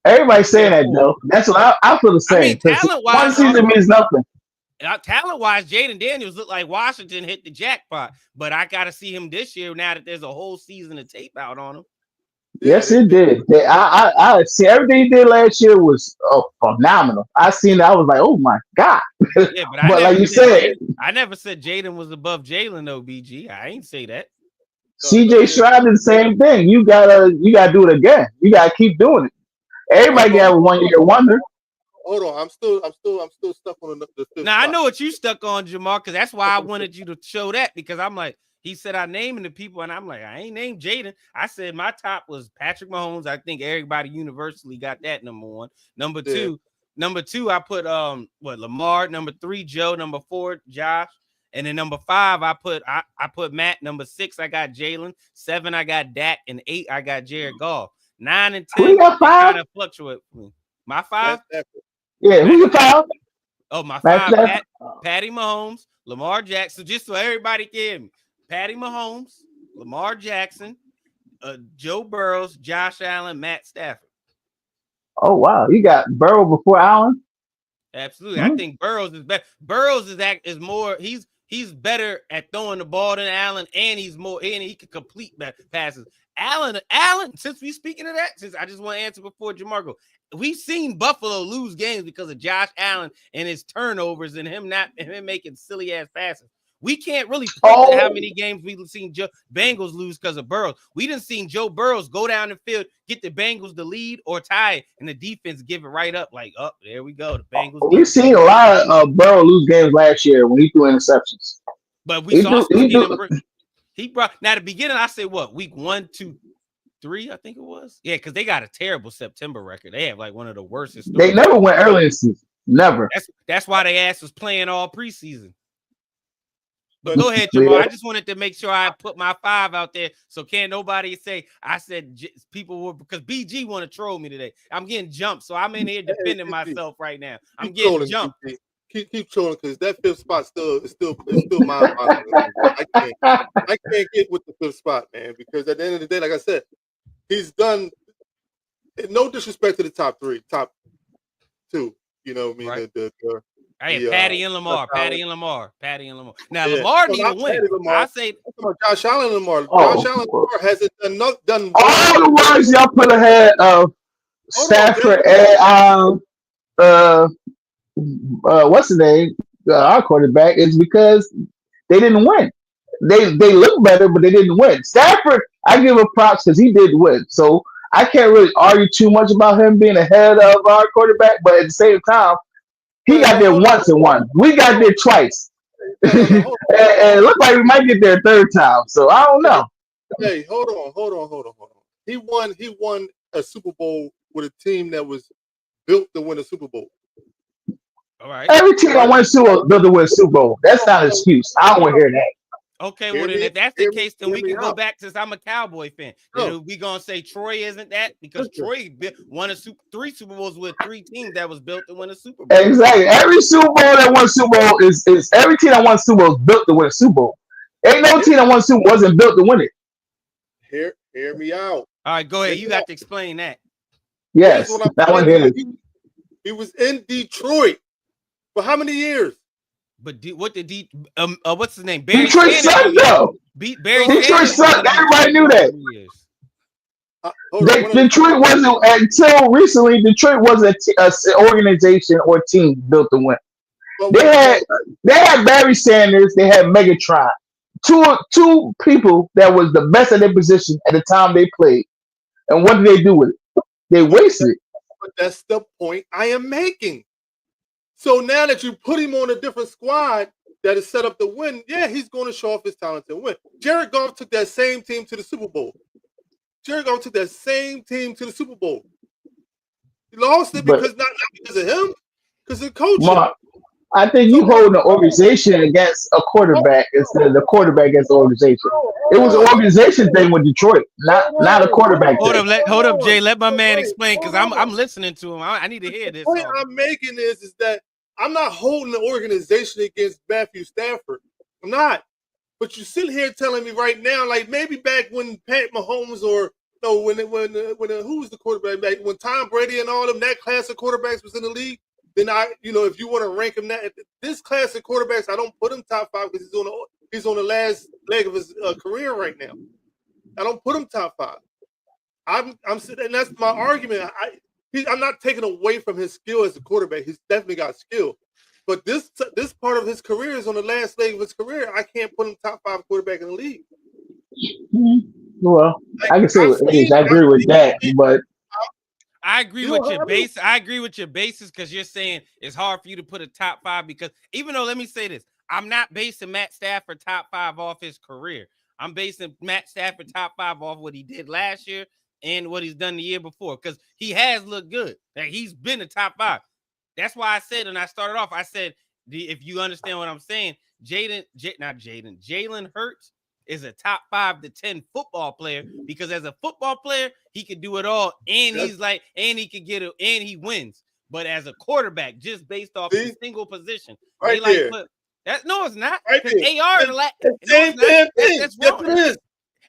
[SPEAKER 4] Everybody's saying that, though. That's what I feel the same.
[SPEAKER 3] I mean, talent-wise,
[SPEAKER 4] one season means nothing.
[SPEAKER 3] Talent-wise, Jaden Daniels looked like Washington hit the jackpot, but I got to see him this year now that there's a whole season of tape out on him.
[SPEAKER 4] Yes, it did. I see everything he did last year was phenomenal. I seen that. I was like, oh my God.
[SPEAKER 3] Yeah, but
[SPEAKER 4] like you said,
[SPEAKER 3] I never said Jaden was above Jalen though, BG. I ain't say that.
[SPEAKER 4] CJ Stroud did the same thing. You gotta do it again. You gotta keep doing it. Everybody can have a 1 year wonder.
[SPEAKER 2] Hold on, I'm still stuck on the
[SPEAKER 3] now I know what you stuck on, Jamal, because that's why I wanted you to show that, because I'm like, He said I naming the people, and I'm like, I ain't named Jaden. I said my top was Patrick Mahomes. I think everybody universally got that number one. Number two, I put Lamar. Number 3, Joe. Number 4, Josh. And then number 5, I put Matt. Number 6, I got Jalen. 7, I got Dak, and 8, I got Jared Goff. 9 and 10,
[SPEAKER 4] Who got 5?
[SPEAKER 3] kind of fluctuate for me. My 5?
[SPEAKER 4] Yeah, who you 5?
[SPEAKER 3] Oh, my 5, Patty Mahomes, Lamar Jackson. Just so everybody can hear me. Patty Mahomes, Lamar Jackson, Joe Burrows, Josh Allen, Matt Stafford.
[SPEAKER 4] Oh wow, you got Burrow before Allen?
[SPEAKER 3] Absolutely. I think Burrows is better. Burrows is more. He's better at throwing the ball than Allen, and he can complete passes. Allen. Since we speaking of that, since I just want to answer before Jamarco, we've seen Buffalo lose games because of Josh Allen and his turnovers and him making silly ass passes. We can't really point to how many games we've seen Bengals lose because of Burrows. We didn't see Joe Burrows go down the field, get the Bengals the lead or tie it, and the defense give it right up. Like, there we go. The Bengals.
[SPEAKER 4] We've seen a lot of Burrow lose games last year when he threw interceptions.
[SPEAKER 3] But we saw he brought now the beginning. I say what week 1, 2, 3, I think it was. Yeah, because they got a terrible September record. They have like one of the worst.
[SPEAKER 4] They never went early in the season. Never.
[SPEAKER 3] That's why they ass was playing all preseason. But go ahead, Jamal. I just wanted to make sure I put my 5 out there, so can't nobody say I said people were because BG want to troll me today. I'm getting jumped, so I'm in here defending myself right now. I'm getting jumped.
[SPEAKER 2] Keep trolling because that 5th spot is still my. I can't get with the 5th spot, man, because at the end of the day, like I said, he's done. No disrespect to the top 3, top 2. You know what I mean?
[SPEAKER 3] Right. Patty and Lamar. Now Lamar need to win. I say
[SPEAKER 2] Josh Allen and Lamar. Josh Allen and Lamar hasn't done
[SPEAKER 4] all the ones y'all put ahead of Stafford and what's his name? Our quarterback is because they didn't win. They look better, but they didn't win. Stafford, I give him props because he did win. So I can't really argue too much about him being ahead of our quarterback, but at the same time, he got there once and won. We got there twice. and it looked like we might get there a 3rd time. So I don't know.
[SPEAKER 2] Hey, hold on. He won a Super Bowl with a team that was built to win a Super Bowl.
[SPEAKER 3] All right.
[SPEAKER 4] Every team that wins Super Bowl built to win a Super Bowl. That's not an excuse. I don't want to hear that.
[SPEAKER 3] Okay, well then if that's the case, then we can go back since I'm a Cowboy fan. We gonna say Troy isn't that because Troy won 3 Super Bowls with 3 teams that was built to win a Super Bowl.
[SPEAKER 4] Exactly. Every Super Bowl that won Super Bowl is every team that won Super Bowl is built to win a Super Bowl. Ain't no team that won Super Bowl wasn't built to win it.
[SPEAKER 2] Hear me out.
[SPEAKER 3] All right, go ahead. You got to explain that.
[SPEAKER 4] Yes, that one here.
[SPEAKER 2] He was in Detroit for how many years?
[SPEAKER 3] But what's his name? Barry
[SPEAKER 4] Detroit sucked though. Detroit sucked. Everybody knew that. Detroit wasn't until recently. Detroit wasn't an organization or team built to win. They had Barry Sanders. They had Megatron. Two people that was the best at their position at the time they played. And what did they do with it? They wasted it.
[SPEAKER 2] But that's the point I am making. So now that you put him on a different squad that is set up to win, yeah, he's going to show off his talent and win. Jared Goff took that same team to the Super Bowl. He lost it because not because of him, because of coaching.
[SPEAKER 4] Mark, I think you holding the organization against a quarterback instead of the quarterback against the organization. It was an organization thing with Detroit, not a quarterback thing.
[SPEAKER 3] Hold up, Jay. Let my man explain because I'm listening to him. I need to hear this.
[SPEAKER 2] The point I'm making is that I'm not holding the organization against Matthew Stafford. I'm not. But you're sitting here telling me right now, like maybe back when Pat Mahomes or when who was the quarterback back when Tom Brady and all them that class of quarterbacks was in the league, then if you want to rank him this class of quarterbacks, I don't put him top 5 because he's on the last leg of his career right now. I don't put him top 5. I'm sitting, and that's my argument. I'm not taking away from his skill as a quarterback. He's definitely got skill. But this part of his career is on the last leg of his career. I can't put him top 5 quarterback in the league.
[SPEAKER 4] Well, I can say I agree with that, but
[SPEAKER 3] I agree with your base. I agree with your basis because you're saying it's hard for you to put a top 5 because even though let me say this, I'm not basing Matt Stafford top 5 off his career. I'm basing Matt Stafford top 5 off what he did last year and what he's done the year before, because he has looked good. Like, he's been a top 5. That's why I said, and I started off, I said, if you understand what I'm saying, Jalen Hurts is a top 5 to 10 football player, because as a football player, he could do it all, and and he could get it, and he wins. But as a quarterback, just based off a single position,
[SPEAKER 2] right
[SPEAKER 3] they
[SPEAKER 2] there.
[SPEAKER 3] No, it's not.
[SPEAKER 2] Right
[SPEAKER 3] Because AR
[SPEAKER 2] there. Same damn thing.
[SPEAKER 3] That's
[SPEAKER 2] Yes,
[SPEAKER 3] wrong.
[SPEAKER 2] it is.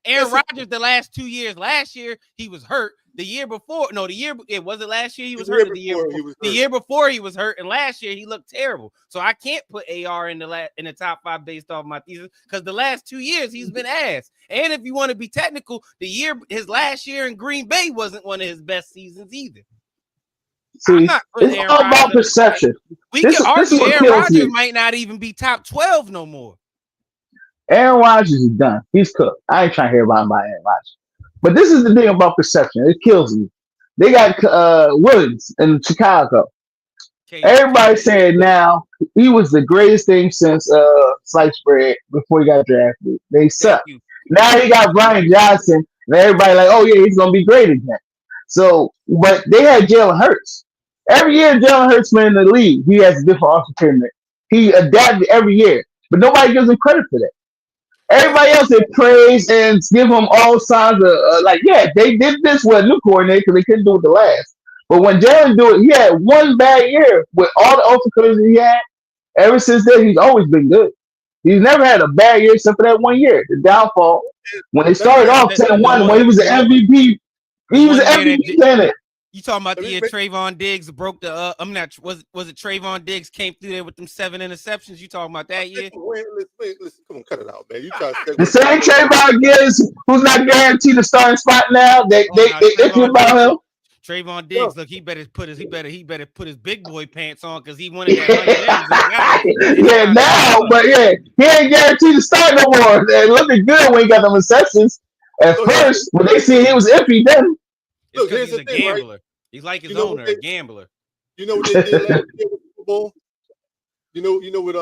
[SPEAKER 3] Aaron Rodgers the last 2 years. Last year he was hurt. The year before, it wasn't last year he was hurt. The year before he was hurt, and last year he looked terrible. So I can't put AR in the top 5 based off my thesis, because the last 2 years he's been ass. And if you want to be technical, his last year in Green Bay wasn't one of his best seasons either.
[SPEAKER 4] See, it's all about perception.
[SPEAKER 3] We can argue Aaron Rodgers might not even be top 12 no more.
[SPEAKER 4] Aaron Rodgers is done. He's cooked. I ain't trying to hear about Aaron Rodgers. But this is the thing about perception. It kills me. They got Williams in Chicago. Everybody saying now he was the greatest thing since sliced bread before he got drafted. They suck. Now he got Brian Johnson, and everybody like, oh yeah, he's gonna be great again. So, but they had Jalen Hurts. Every year Jalen Hurts been in the league, he has a different offensive. He adapted every year, but nobody gives him credit for that. Everybody else they praise and give him all signs of they did this with a new coordinator because they couldn't do it the last. But when Jalen do it, he had one bad year with all the offensive he had. Ever since then, he's always been good. He's never had a bad year except for that 1 year. The downfall when they started off 10-1 when he was an MVP. He was an MVP candidate.
[SPEAKER 3] You talking about the year Trayvon Diggs broke the was it Trayvon Diggs came through there with them 7 interceptions? You talking about that year?
[SPEAKER 2] Listen, come on, cut it out, man. You try to
[SPEAKER 4] the same Trayvon Diggs who's not guaranteed a starting spot now. They about him.
[SPEAKER 3] Trayvon Diggs, look, he better put his big boy pants on, because he wanted that.
[SPEAKER 4] He ain't guaranteed to start no more. They're looking good when he got the receptions. At first, when they see he was iffy, then.
[SPEAKER 3] Look, he's a gambler. Right? He's like his owner, a gambler.
[SPEAKER 2] You know what they did last year in the Super Bowl? You know what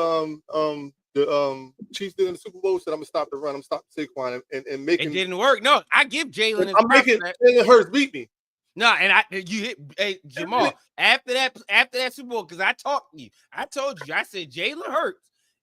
[SPEAKER 2] the Chiefs did in the Super Bowl? Said, I'm gonna stop the run, I'm gonna stop Saquon and make it.
[SPEAKER 3] It didn't work. No, I give Jalen.
[SPEAKER 2] I'm making Jalen Hurts beat me.
[SPEAKER 3] No, and Jamal, after that Super Bowl, because I talked to you. I told you, I said Jalen Hurts,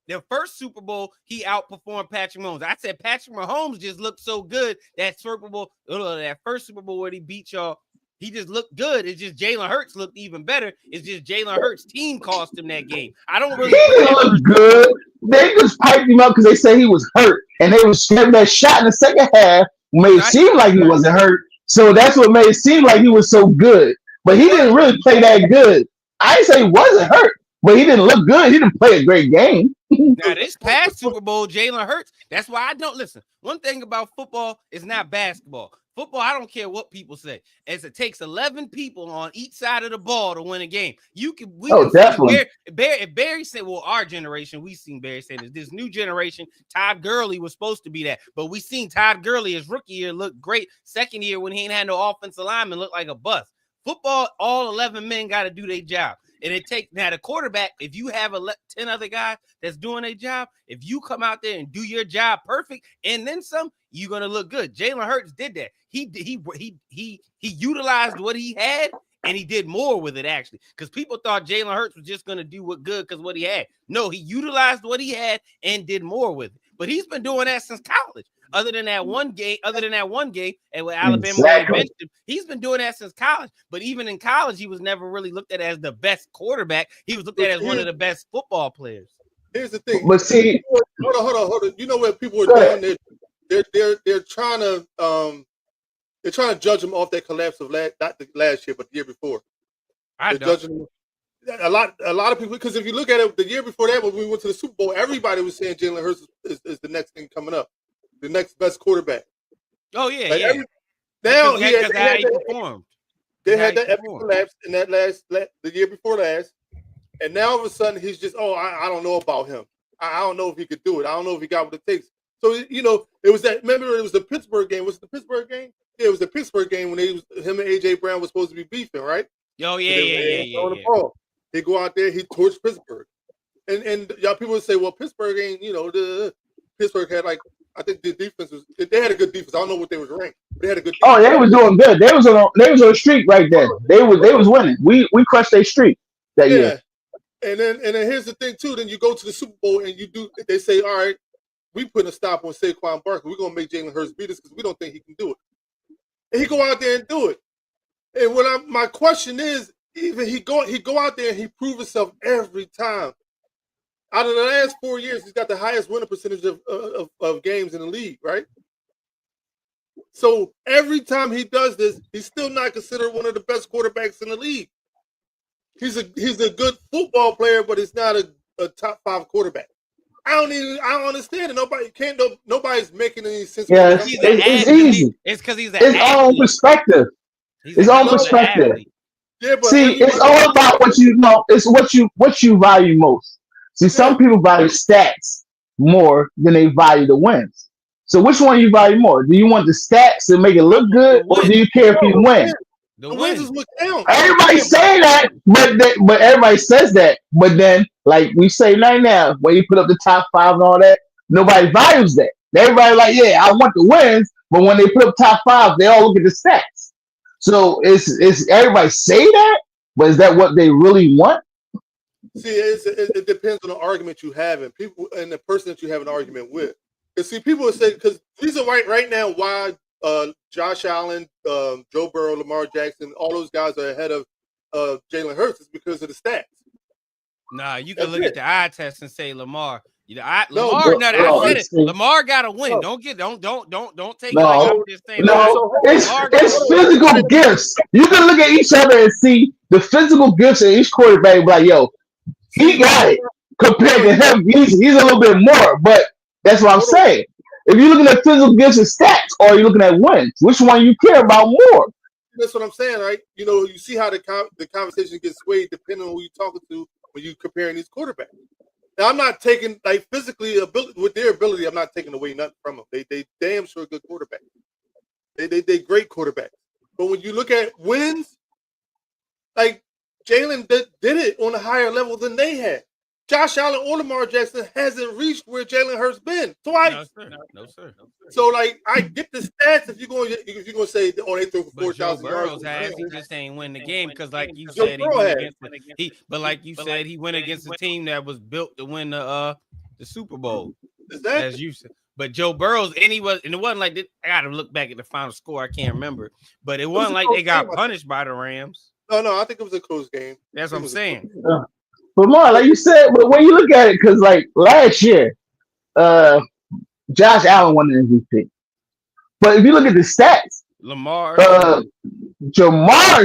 [SPEAKER 3] the first Super Bowl, he outperformed Patrick Mahomes. I said Patrick Mahomes just looked so good that Super Bowl, that first Super Bowl where he beat y'all, he just looked good. It's just Jalen Hurts looked even better. It's just Jalen Hurts' team cost him that game. I don't really.
[SPEAKER 4] He didn't look good. They just piped him up because they said he was hurt, and they was having that shot in the second half. Made it seem like he wasn't hurt. So that's what made it seem like he was so good. But he didn't really play that good. I didn't say he wasn't hurt, but he didn't look good. He didn't play a great game.
[SPEAKER 3] Now, this past Super Bowl, Jalen Hurts, that's why I don't listen. One thing about football is not basketball. Football, I don't care what people say. As it takes 11 people on each side of the ball to win a game.
[SPEAKER 4] Definitely.
[SPEAKER 3] If Barry said, well, our generation, we've seen Barry say this new generation, Todd Gurley was supposed to be that. But we seen Todd Gurley his rookie year look great. Second year when he ain't had no offensive lineman look like a bust. Football, all 11 men got to do their job. And it takes now the quarterback, if you have 10 other guys that's doing their job, if you come out there and do your job perfect and then some, you're gonna look good. Jalen Hurts did that. He utilized what he had and he did more with it, actually, because people thought Jalen Hurts was just gonna do what good because what he had. No, he utilized what he had and did more with it. But he's been doing that since college. Other than that one game, and with Alabama, he's been doing that since college. But even in college, he was never really looked at as the best quarterback. He was looked at as one of the best football players.
[SPEAKER 2] Here's the thing.
[SPEAKER 4] But see,
[SPEAKER 2] hold on. You know what people are doing? They're trying to judge him off that collapse of not the last year, but the year before. They're judging a lot of people, because if you look at it, the year before that, when we went to the Super Bowl, everybody was saying Jalen Hurts is the next thing coming up. The next best quarterback.
[SPEAKER 3] Oh yeah,
[SPEAKER 2] Now
[SPEAKER 3] he performed.
[SPEAKER 2] They had that epic collapse in that the year before last, and now all of a sudden he's just I don't know about him. I don't know if he could do it. I don't know if he got what it takes. So it was that. Remember, it was the Pittsburgh game. Was it the Pittsburgh game? Yeah, it was the Pittsburgh game when him and AJ Brown was supposed to be beefing, right?
[SPEAKER 3] Oh yeah.
[SPEAKER 2] They go out there, he torched Pittsburgh. and y'all people would say, well, Pittsburgh ain't, Pittsburgh had like, I think the defense they had a good defense. I don't know what they was ranked. They had a good defense.
[SPEAKER 4] Oh, they was doing good. They was on a streak right there. They was winning. We crushed their streak that year.
[SPEAKER 2] And then here's the thing too. Then you go to the Super Bowl and they say, all right, we putting a stop on Saquon Barkley. We're gonna make Jalen Hurts beat us because we don't think he can do it. And he go out there and do it. And my question is, even he go out there and he prove himself every time. Out of the last 4 years, he's got the highest winning percentage of games in the league, right? So every time he does this, he's still not considered one of the best quarterbacks in the league. He's a good football player, but he's not a top 5 quarterback. I don't understand it. Nobody's making any sense.
[SPEAKER 4] Yeah, it's easy.
[SPEAKER 3] It's because he's
[SPEAKER 4] it's all perspective. It's all perspective.
[SPEAKER 2] Yeah, but
[SPEAKER 4] see, it's all about what you know. It's what you value most. See, some people value stats more than they value the wins. So which one you value more? Do you want the stats to make it look good, or do you care if you win?
[SPEAKER 2] The wins is what counts.
[SPEAKER 4] Everybody say that, but everybody says that. But then, like we say right now, when you put up the top 5 and all that, nobody values that. Everybody like, yeah, I want the wins, but when they put up top 5, they all look at the stats. So it's everybody say that, but is that what they really want?
[SPEAKER 2] See, it depends on the argument you have and people and the person that you have an argument with. And see, people would say, because these are right now why Josh Allen, Joe Burrow, Lamar Jackson, all those guys are ahead of Jalen Hurts is because of the stats.
[SPEAKER 3] Nah, you can look at the eye test and say Lamar. Lamar got to win. Don't take it like I'm just saying.
[SPEAKER 4] It's physical gifts. You can look at each other and see the physical gifts of each quarterback. Be like, yo, he got it. Compared to him, he's a little bit more. But that's what I'm saying. If you're looking at physical gifts and stats, or are you looking at wins? Which one you care about more?
[SPEAKER 2] That's what I'm saying, right? You see how the conversation gets swayed depending on who you're talking to when you're comparing these quarterbacks. Now, I'm not taking, like, physically, with their ability, I'm not taking away nothing from them. They damn sure good quarterbacks. They great quarterbacks. But when you look at wins, like, Jalen did it on a higher level than they had. Josh Allen or Lamar Jackson hasn't reached where Jalen Hurts been twice.
[SPEAKER 3] No, sir.
[SPEAKER 2] So, like, I get the stats if you're going to say, oh, they threw for 4,000 yards.
[SPEAKER 3] He just ain't win the game because, like you said, he went against a team that was built to win the Super Bowl. As you said. But Joe Burrow's, and it wasn't like this. I got to look back at the final score. I can't remember. But it wasn't like they got punished by the Rams.
[SPEAKER 2] No, I think it was a close game.
[SPEAKER 3] That's what I'm saying.
[SPEAKER 4] But more, like you said, but when you look at it, because like last year, Josh Allen won the MVP. But if you look at the stats, Jamar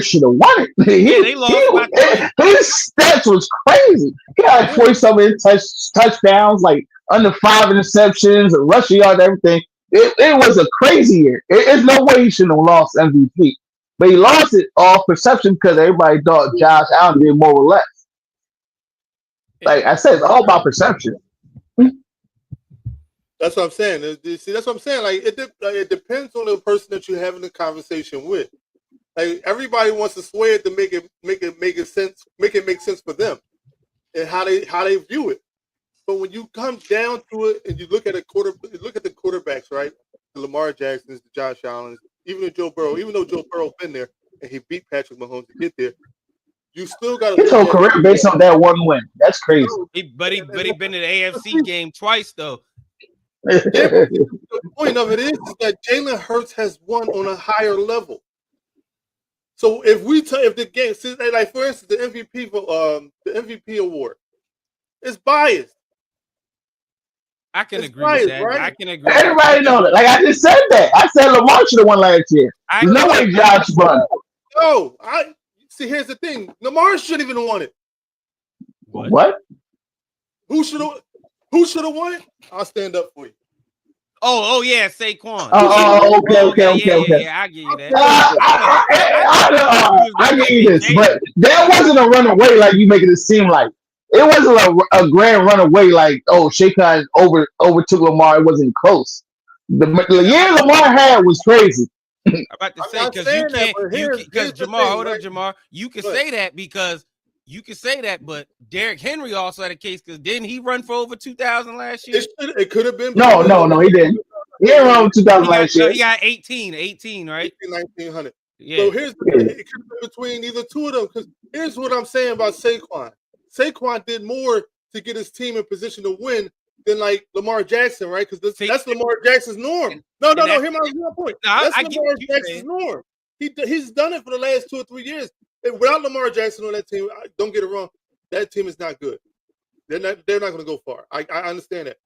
[SPEAKER 4] should have won it.
[SPEAKER 3] They lost.
[SPEAKER 4] His stats was crazy. He had like 40-something touchdowns, like under 5 interceptions, a rushing yard, everything. It was a crazy year. There's no way he shouldn't have lost MVP. But he lost it off perception because everybody thought Josh Allen did more or less. Like I said, it's all about perception.
[SPEAKER 2] That's what I'm saying. See, that's what I'm saying. Like it depends on the person that you're having the conversation with. Like everybody wants to sway it to make it make sense for them and how they view it. But when you come down to it and you look at the quarterbacks, right? The Lamar Jacksons, the Josh Allens, even though Joe Burrow been there and he beat Patrick Mahomes to get there. You still got
[SPEAKER 4] his whole career based on that one win. That's crazy.
[SPEAKER 3] But he been to the AFC game twice though.
[SPEAKER 2] The point of it is that Jalen Hurts has won on a higher level. So if the game, like for instance, the MVP award, it's biased.
[SPEAKER 3] I can agree with that. Right? I can agree.
[SPEAKER 4] Everybody know that. Like I just said that. I said Lamar should have won last year. No way Josh won.
[SPEAKER 2] No, see, here's the thing. Lamar shouldn't even have won it.
[SPEAKER 4] What? Who should
[SPEAKER 2] have won it? I'll stand up for you.
[SPEAKER 3] Oh yeah, Saquon.
[SPEAKER 4] Okay.
[SPEAKER 3] Yeah, I give you that.
[SPEAKER 4] I give you this, but that wasn't a runaway like you making it seem like. It wasn't a grand runaway like, oh, Saquon overtook Lamar. It wasn't close. The year Lamar had was crazy.
[SPEAKER 3] I'm about to say because you can't, because Jamar, hold up, Jamar. You can say that because You can say that, but Derrick Henry also had a case because didn't he run for over 2,000 last year?
[SPEAKER 2] It could have been.
[SPEAKER 4] No, he didn't. He didn't run over 2,000 last year.
[SPEAKER 3] He got 18, right?
[SPEAKER 2] 1,900.
[SPEAKER 3] Yeah.
[SPEAKER 2] So it could have been between either two of them. Because here's what I'm saying about Saquon. Saquon did more to get his team in position to win than like Lamar Jackson, right? Because that's Lamar Jackson's norm. No. Hear my point. That's Lamar Jackson's norm. He's done it for the last 2 or 3 years. And without Lamar Jackson on that team, don't get it wrong, that team is not good. They're not going to go far. I understand that.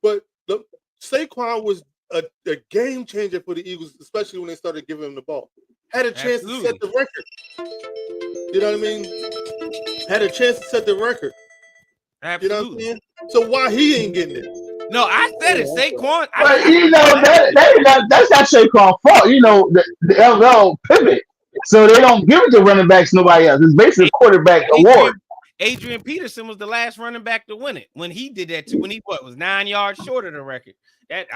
[SPEAKER 2] But Saquon was a game changer for the Eagles, especially when they started giving him the ball. Had a chance to set the record. You know what I mean? Had a chance to set the record.
[SPEAKER 3] Absolutely.
[SPEAKER 2] You know what I'm saying? So why he ain't getting it?
[SPEAKER 3] No, I said it. Saquon.
[SPEAKER 4] But that's not Saquon's fault. You know, the LL pivot. So they don't give it to running backs, nobody else. It's basically a quarterback award.
[SPEAKER 3] Adrian Peterson was the last running back to win it when he did that too. When he was 9 yards short of the record.
[SPEAKER 4] It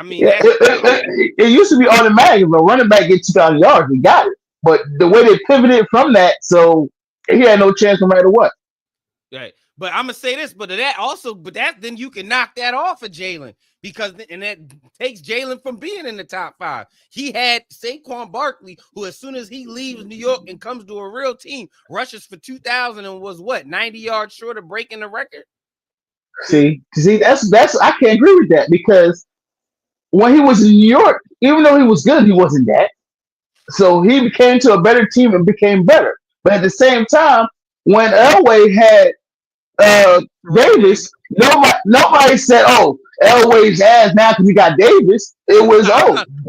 [SPEAKER 4] used to be automatic. If a running back gets 2,000 yards, he got it. But the way they pivoted from that, so he had no chance no matter what.
[SPEAKER 3] Right. But I'm gonna say this, but then you can knock that off of Jalen because that takes Jalen from being in the top 5. He had Saquon Barkley, who as soon as he leaves New York and comes to a real team, rushes for 2,000 and was 90 yards short of breaking the record.
[SPEAKER 4] See, that's I can't agree with that because when he was in New York, even though he was good, he wasn't that. So he came to a better team and became better. But at the same time, when Elway had Davis, nobody said, "Oh, Elway's ass now because he got Davis." It was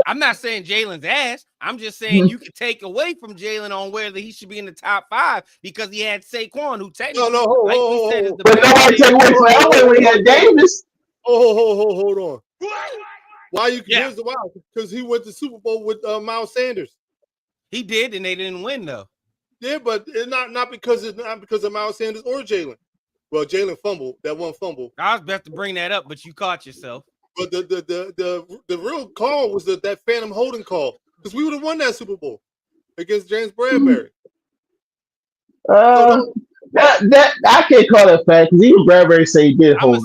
[SPEAKER 3] I'm not saying Jalen's ass. I'm just saying you can take away from Jalen on whether he should be in the top 5 because he had Saquon, who technically,
[SPEAKER 4] but nobody take away from Elway when he had Davis.
[SPEAKER 2] Hold on. Why you? Here's the why. Because he went to Super Bowl with Miles Sanders.
[SPEAKER 3] He did, and they didn't win though.
[SPEAKER 2] Yeah, but it's not because of Miles Sanders or Jalen. Well, Jalen fumbled that one fumble.
[SPEAKER 3] I was about to bring that up, but you caught yourself.
[SPEAKER 2] But the real call was that phantom holding call because we would have won that Super Bowl against James Bradbury.
[SPEAKER 4] That I can't call that fact because even Bradbury say he did hold.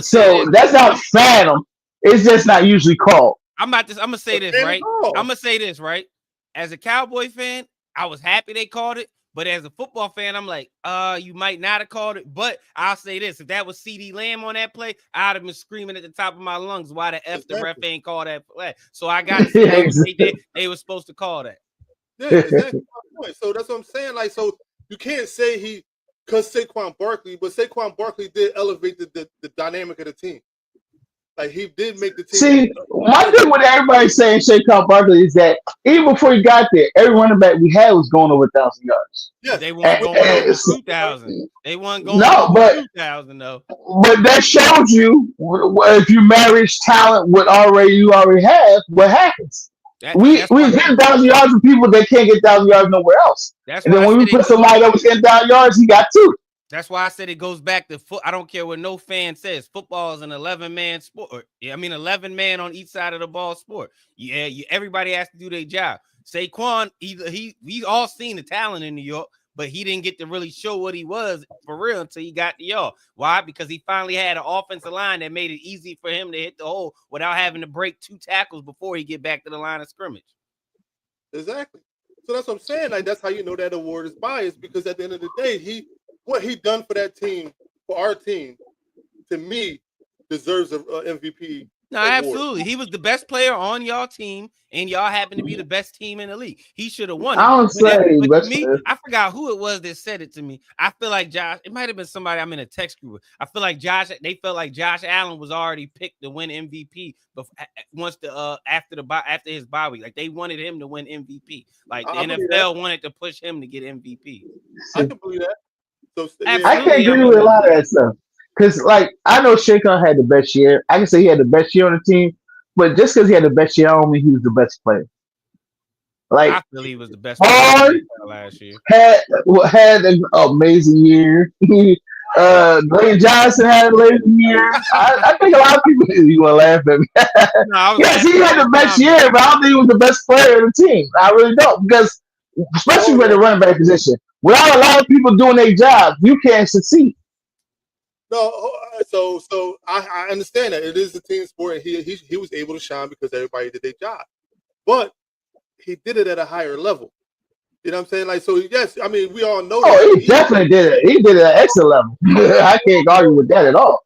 [SPEAKER 4] So that's not phantom. It's just not usually called.
[SPEAKER 3] I'm gonna say this right. I'm gonna say this right. As a Cowboy fan, I was happy they called it. But as a football fan, I'm like, you might not have called it. But I'll say this. If that was CeeDee Lamb on that play, I'd have been screaming at the top of my lungs, why the F the ref ain't called that play? So I got to say they were supposed to call that.
[SPEAKER 2] Yeah, exactly my point. So that's what I'm saying. Like, so you can't say because Saquon Barkley, but Saquon Barkley did elevate the dynamic of the team. Like, he did make the team.
[SPEAKER 4] See, one thing with everybody saying Saquon Barkley is that even before he got there, every running back we had was going over 1,000 yards.
[SPEAKER 3] Yeah, they weren't going over 2,000. They weren't going over 2,000 though.
[SPEAKER 4] But that shows you if you marriage talent with you already have, what happens. We get 1,000 yards from people that can't get 1,000 yards nowhere else. And then when we put somebody that was getting 1,000 yards, he got 2.
[SPEAKER 3] That's why I said it goes back to I don't care what no fan says. Football is an 11-man sport. 11 man on each side of the ball sport. Yeah, everybody has to do their job. Saquon, we all seen the talent in New York, but he didn't get to really show what he was for real until he got to y'all. Why? Because he finally had an offensive line that made it easy for him to hit the hole without having to break 2 tackles before he get back to the line of scrimmage.
[SPEAKER 2] Exactly. So that's what I'm saying. Like, that's how you know that award is biased, because at the end of the day, what he done for that team, for our team, to me, deserves a MVP.
[SPEAKER 3] No, award. Absolutely. He was the best player on y'all team, and y'all happen to be the best team in the league. He should have won it. I forgot who it was that said it to me. I feel like Josh, it might have been somebody I'm in a text group with. I feel like they felt like Josh Allen was already picked to win MVP after his bye week. Like, they wanted him to win MVP. Like, the NFL wanted to push him to get MVP.
[SPEAKER 2] I can believe that. So,
[SPEAKER 4] I can't agree with a lot of that stuff. Because, like, I know Saquon had the best year. I can say he had the best year on the team. But just because he had the best year, I don't mean he was the best player. Like,
[SPEAKER 3] I feel he was the best player last year.
[SPEAKER 4] Had an amazing year. Dwayne Johnson had an amazing year. I think a lot of people you want to laugh at me. Yes, he had the best year, but I don't think he was the best player of the team. I really don't. Because especially with the running back position. Without a lot of people doing their jobs, you can't succeed.
[SPEAKER 2] No, so I understand that it is a team sport, and he was able to shine because everybody did their job, but he did it at a higher level. You know what I'm saying? Like, so yes, I mean we all know.
[SPEAKER 4] Oh, he definitely did it. He did it at an excellent level. I can't argue with that at all.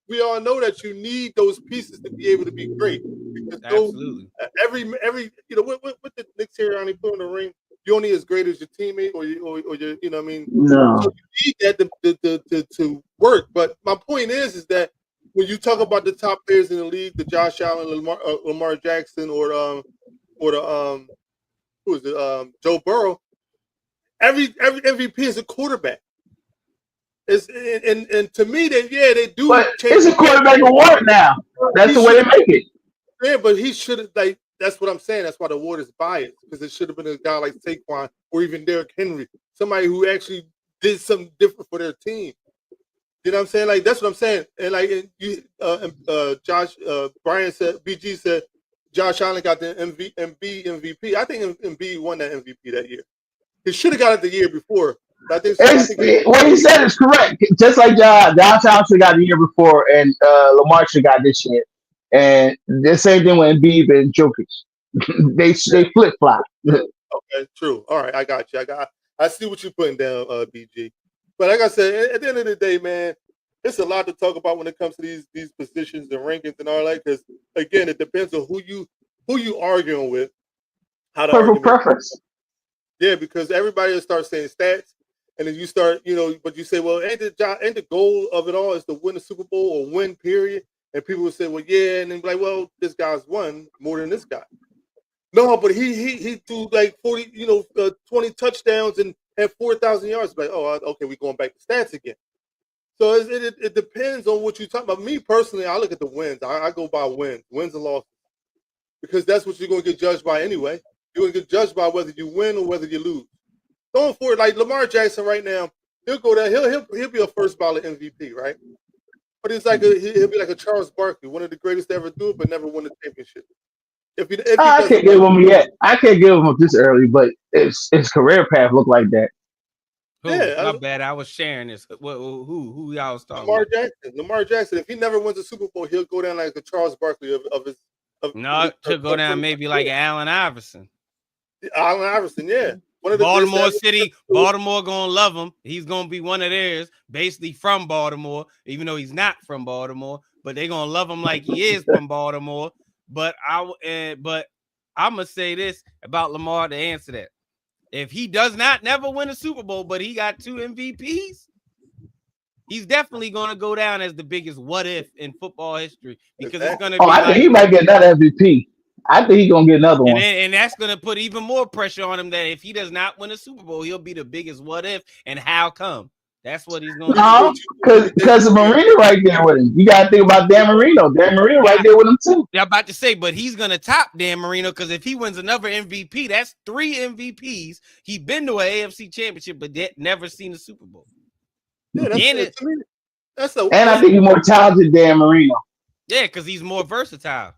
[SPEAKER 2] We all know that you need those pieces to be able to be great. Because
[SPEAKER 3] Absolutely.
[SPEAKER 2] Every you know what the Nick Sirianni put in the ring, you're only as great as your teammate or your you know what I mean.
[SPEAKER 4] No.
[SPEAKER 2] So you need that to work. But my point is that when you talk about the top players in the league, the Josh Allen, Lamar Jackson, or the who is it? Joe Burrow. Every MVP is a quarterback. It's, and to me, they do.
[SPEAKER 4] But it's a quarterback award now. That's the way they make it.
[SPEAKER 2] Yeah, but he should have, like, that's what I'm saying. That's why the award is biased, because it should have been a guy like Saquon or even Derrick Henry, somebody who actually did something different for their team. You know what I'm saying? Like, that's what I'm saying. And like Josh, Brian said, BG said, Josh Allen got the MVP. I think Embiid won that MVP that year. He should have got it the year before. I think
[SPEAKER 4] what he said is correct. Just like Josh Allen should got the year before, and Lamar should got this year. And the same thing with Embiid and Jokic. they flip flop.
[SPEAKER 2] Okay, true. All right, I got you. I see what you're putting down, BG. But like I said, at the end of the day, man, it's a lot to talk about when it comes to these positions and rankings and all that. Because again, it depends on who you arguing with. How the
[SPEAKER 4] Perfect preference.
[SPEAKER 2] Yeah, because everybody will start saying stats. And then you start, but you say, well, ain't the goal of it all is to win the Super Bowl or win, period? And people will say, well, yeah, and then be like, well, this guy's won more than this guy. No, but he threw like 40, 20 touchdowns and had 4,000 yards. Like, oh, okay, we're going back to stats again. So it depends on what you talk about. Me personally, I look at the wins. I go by wins and losses, because that's what you're going to get judged by anyway. You're going to get judged by whether you win or whether you lose. Going forward, like Lamar Jackson right now, he'll go there. He'll be a first ballot MVP, right? But it's like he'll be like a Charles Barkley, one of the greatest to ever do it, but never won a championship.
[SPEAKER 4] I can't give him yet. I can't give him this early, but his career path looked like that.
[SPEAKER 3] My bad. I was sharing this. Who y'all was talking
[SPEAKER 2] about? Lamar Jackson. If he never wins a Super Bowl, he'll go down like the Charles Barkley of his.
[SPEAKER 3] To go down maybe like Allen Iverson.
[SPEAKER 2] Allen Iverson, yeah.
[SPEAKER 3] Baltimore City, Baltimore gonna love him. He's gonna be one of theirs, basically from Baltimore, even though he's not from Baltimore. But they're gonna love him like he is from Baltimore. But I'm gonna say this about Lamar to answer that: if he does not never win a Super Bowl, but he got 2 MVPs, he's definitely gonna go down as the biggest what if in football history, because it's gonna be.
[SPEAKER 4] I think he might get another MVP. I think he's going to get another one.
[SPEAKER 3] And that's going to put even more pressure on him that if he does not win a Super Bowl, he'll be the biggest what if, and how come? That's what he's going to
[SPEAKER 4] do. Because of Marino right there with him. You got to think about Dan Marino. Dan Marino right there with him, too.
[SPEAKER 3] Yeah, I'm about to say, but he's going to top Dan Marino, because if he wins another MVP, that's 3 MVPs. He's been to an AFC championship, but never seen a Super Bowl.
[SPEAKER 2] Yeah,
[SPEAKER 4] and I think he's more talented than Dan Marino.
[SPEAKER 3] Yeah, because he's more versatile.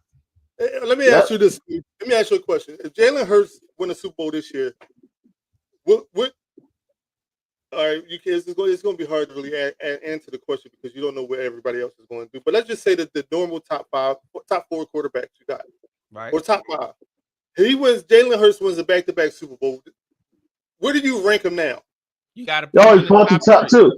[SPEAKER 2] Let me ask you this. Let me ask you a question. If Jalen Hurts win a Super Bowl this year, what? All right, it's going to be hard to really answer the question, because you don't know what everybody else is going to do. But let's just say that the normal top 4 quarterbacks you got,
[SPEAKER 3] right,
[SPEAKER 2] or top 5. Jalen Hurts wins a back-to-back Super Bowl. Where do you rank him now?
[SPEAKER 3] You got to.
[SPEAKER 4] He's supposed to top 2.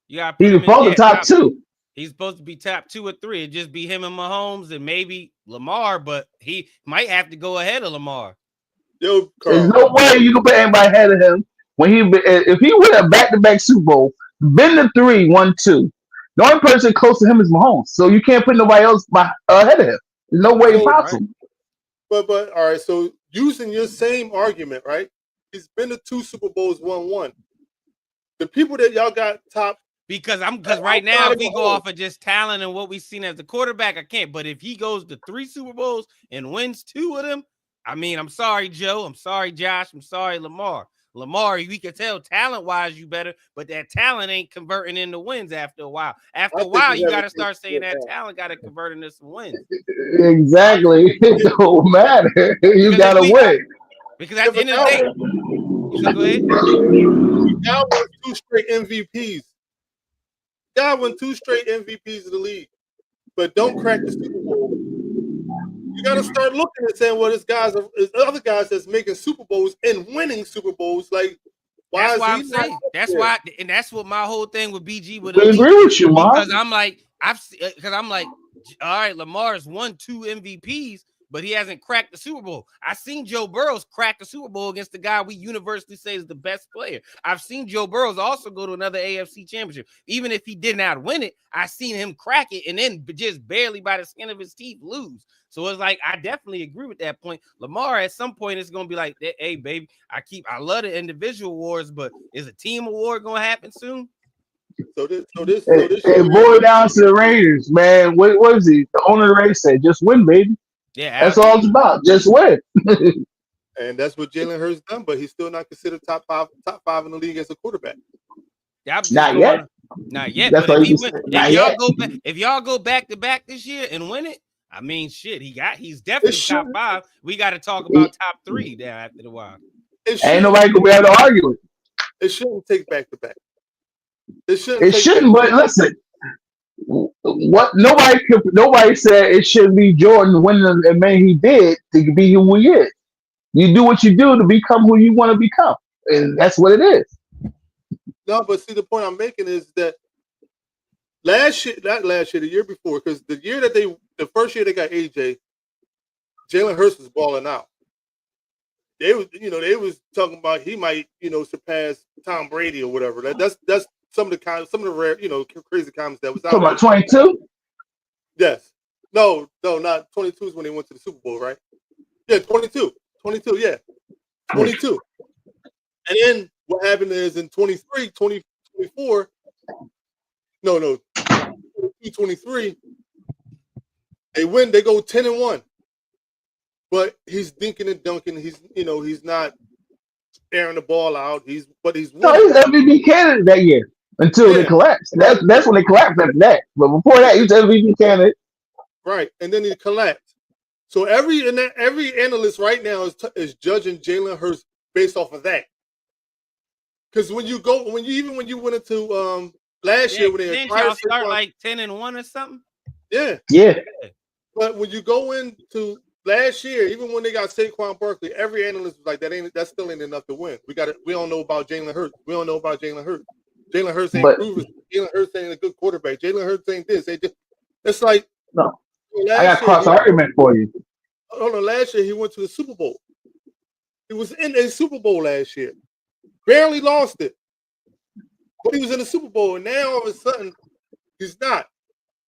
[SPEAKER 4] He's supposed to top 2.
[SPEAKER 3] He's supposed to be top 2 or 3. It'd just be him and Mahomes and maybe Lamar, but he might have to go ahead of Lamar.
[SPEAKER 2] Yo,
[SPEAKER 4] there's no way you can put anybody ahead of him. If he win a back-to-back Super Bowl, been to 3, 1, 2. The only person close to him is Mahomes, so you can't put nobody else ahead of him. There's no way possible.
[SPEAKER 2] Right. But all right. So using your same argument, right? He's been to 2 Super Bowls, 1-1. The people that y'all got top.
[SPEAKER 3] Because right now, if we go off of just talent and what we've seen as a quarterback, I can't. But if he goes to 3 Super Bowls and wins 2 of them, I mean, I'm sorry, Joe. I'm sorry, Josh. I'm sorry, Lamar. Lamar, we can tell talent-wise you better, but that talent ain't converting into wins after a while. After a while, you got to start saying that talent got to convert into some wins.
[SPEAKER 4] Exactly. It don't matter. You got to win.
[SPEAKER 3] Because at the end of the day, Go ahead.
[SPEAKER 2] God won 2 straight MVPs. God won 2 straight MVPs of the league, but don't crack the Super Bowl. You got to start looking and saying, well, there's other guys that's making Super Bowls and winning Super Bowls. Like, why
[SPEAKER 3] that's
[SPEAKER 2] is
[SPEAKER 3] why
[SPEAKER 2] he
[SPEAKER 3] I'm saying. That's
[SPEAKER 2] there?
[SPEAKER 3] why, and that's what my whole thing with BG would
[SPEAKER 4] I agree with you, Mark.
[SPEAKER 3] because I'm like, all right, Lamar's won 2 MVPs, but he hasn't cracked the Super Bowl. I've seen Joe Burrows crack the Super Bowl against the guy we universally say is the best player. I've seen Joe Burrows also go to another AFC championship. Even if he did not win it, I've seen him crack it and then just barely by the skin of his teeth lose. So it's like, I definitely agree with that point. Lamar, at some point, it's going to be like, hey, baby, I love the individual awards, but is a team award going to happen soon?
[SPEAKER 2] So this
[SPEAKER 4] it boiled down to the Raiders, man. What was he? The owner of the Raiders said, just win, baby.
[SPEAKER 3] Yeah,
[SPEAKER 4] that's all it's about. Just win.
[SPEAKER 2] And that's what Jalen Hurts done, but he's still not considered top five in the league as a quarterback.
[SPEAKER 4] Not yet.
[SPEAKER 3] Not yet.
[SPEAKER 4] That's
[SPEAKER 3] but
[SPEAKER 4] if
[SPEAKER 3] y'all go back to back this year and win it, I mean, shit, he's definitely top 5. We got to talk about top 3 there after the while.
[SPEAKER 4] Ain't nobody gonna be able to argue it.
[SPEAKER 2] It shouldn't take back to back. It
[SPEAKER 4] shouldn't. But listen, what nobody said it shouldn't be Jordan winning, and man, he did to be who he is. You do what you do to become who you want to become, and that's what it is.
[SPEAKER 2] No, but see, the point I'm making is that the year before, because the first year they got AJ, Jalen Hurts was balling out. They was talking about he might, surpass Tom Brady or whatever. That's some of the rare, crazy comments that was out.
[SPEAKER 4] Talking about 22?
[SPEAKER 2] Yes. No, not 22 is when they went to the Super Bowl, right? Yeah, 22. 22, yeah. 22. And then what happened is in 23, 24, no, 23, they go 10-1. But he's dinking and dunking. He's not airing the ball out. He's winning.
[SPEAKER 4] No, he's MVP candidate that year until they collapsed. That's when they collapsed after that. But before that, he was MVP candidate.
[SPEAKER 2] Right, and then he collapsed. So every analyst right now is judging Jalen Hurts based off of that. Because when you went into last year when they
[SPEAKER 3] didn't y'all start like 10-1 or something?
[SPEAKER 2] Yeah. But when you go into last year, even when they got Saquon Barkley, every analyst was like, that still ain't enough to win. We don't know about Jalen Hurts. Jalen Hurts ain't proven. Jalen Hurts ain't a good quarterback. Jalen Hurts ain't this. It's like
[SPEAKER 4] no. I got cross argument for you.
[SPEAKER 2] Hold on, last year he went to the Super Bowl. He was in a Super Bowl last year. Barely lost it. But he was in the Super Bowl, and now all of a sudden he's not.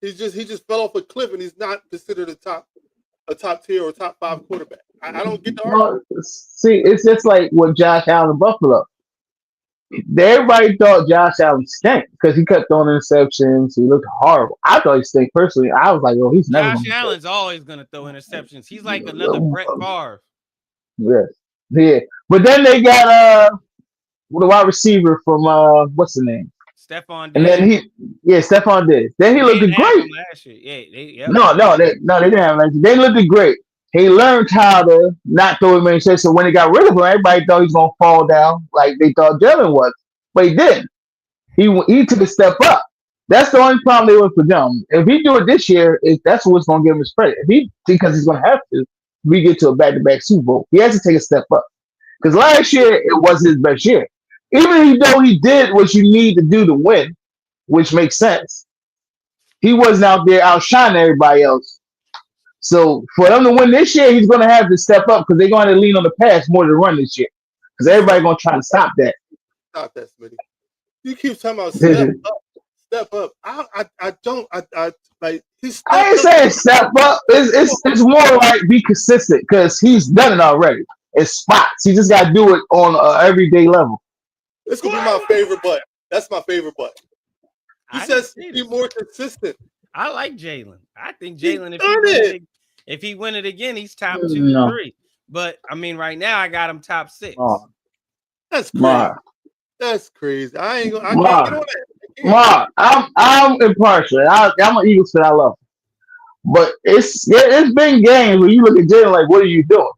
[SPEAKER 2] He just fell off a cliff, and he's not considered a top tier or top 5 quarterback. I don't get the argument.
[SPEAKER 4] See, it's just like with Josh Allen in Buffalo. Everybody thought Josh Allen stank because he kept throwing interceptions. He looked horrible. I thought he stank personally. I was like, he's never.
[SPEAKER 3] Josh Allen's always going to throw interceptions. He's like another Brett Favre.
[SPEAKER 4] Yeah. But then they got the wide receiver from what's the name?
[SPEAKER 3] Stephon Diggs.
[SPEAKER 4] And then Stephon Diggs. Then he looked great.
[SPEAKER 3] Last year.
[SPEAKER 4] No, they didn't have him. They looked great. He learned how to not throw him in interception. So when they got rid of him, everybody thought he was gonna fall down like they thought Jalen was, but he didn't. He took a step up. That's the only problem they were for them. If he do it this year, that's what's gonna give him his credit. Because he's gonna have to. We get to a back-to-back Super Bowl. He has to take a step up. Because last year it was his best year. Even though he did what you need to do to win, which makes sense, he wasn't out there outshining everybody else. So for them to win this year, he's going to have to step up because they're going to lean on the pass more than run this year. Because everybody's going to try to stop that.
[SPEAKER 2] Stop that, Smitty. You keep talking about step up. I don't. Like he's.
[SPEAKER 4] I ain't saying step up. It's more like be consistent because he's done it already. It's spots. He just got to do it on an everyday level.
[SPEAKER 2] This could be my favorite button. That's my favorite button. He says be more consistent.
[SPEAKER 3] I like Jalen. I think Jalen, if he win it again, he's top 2 or 3. But I mean, right now I got him top 6.
[SPEAKER 2] That's crazy. That's crazy. I can't get on that.
[SPEAKER 4] I'm impartial. I'm an Eagles fan. I love him. But it's been games where you look at Jalen like, what are you doing?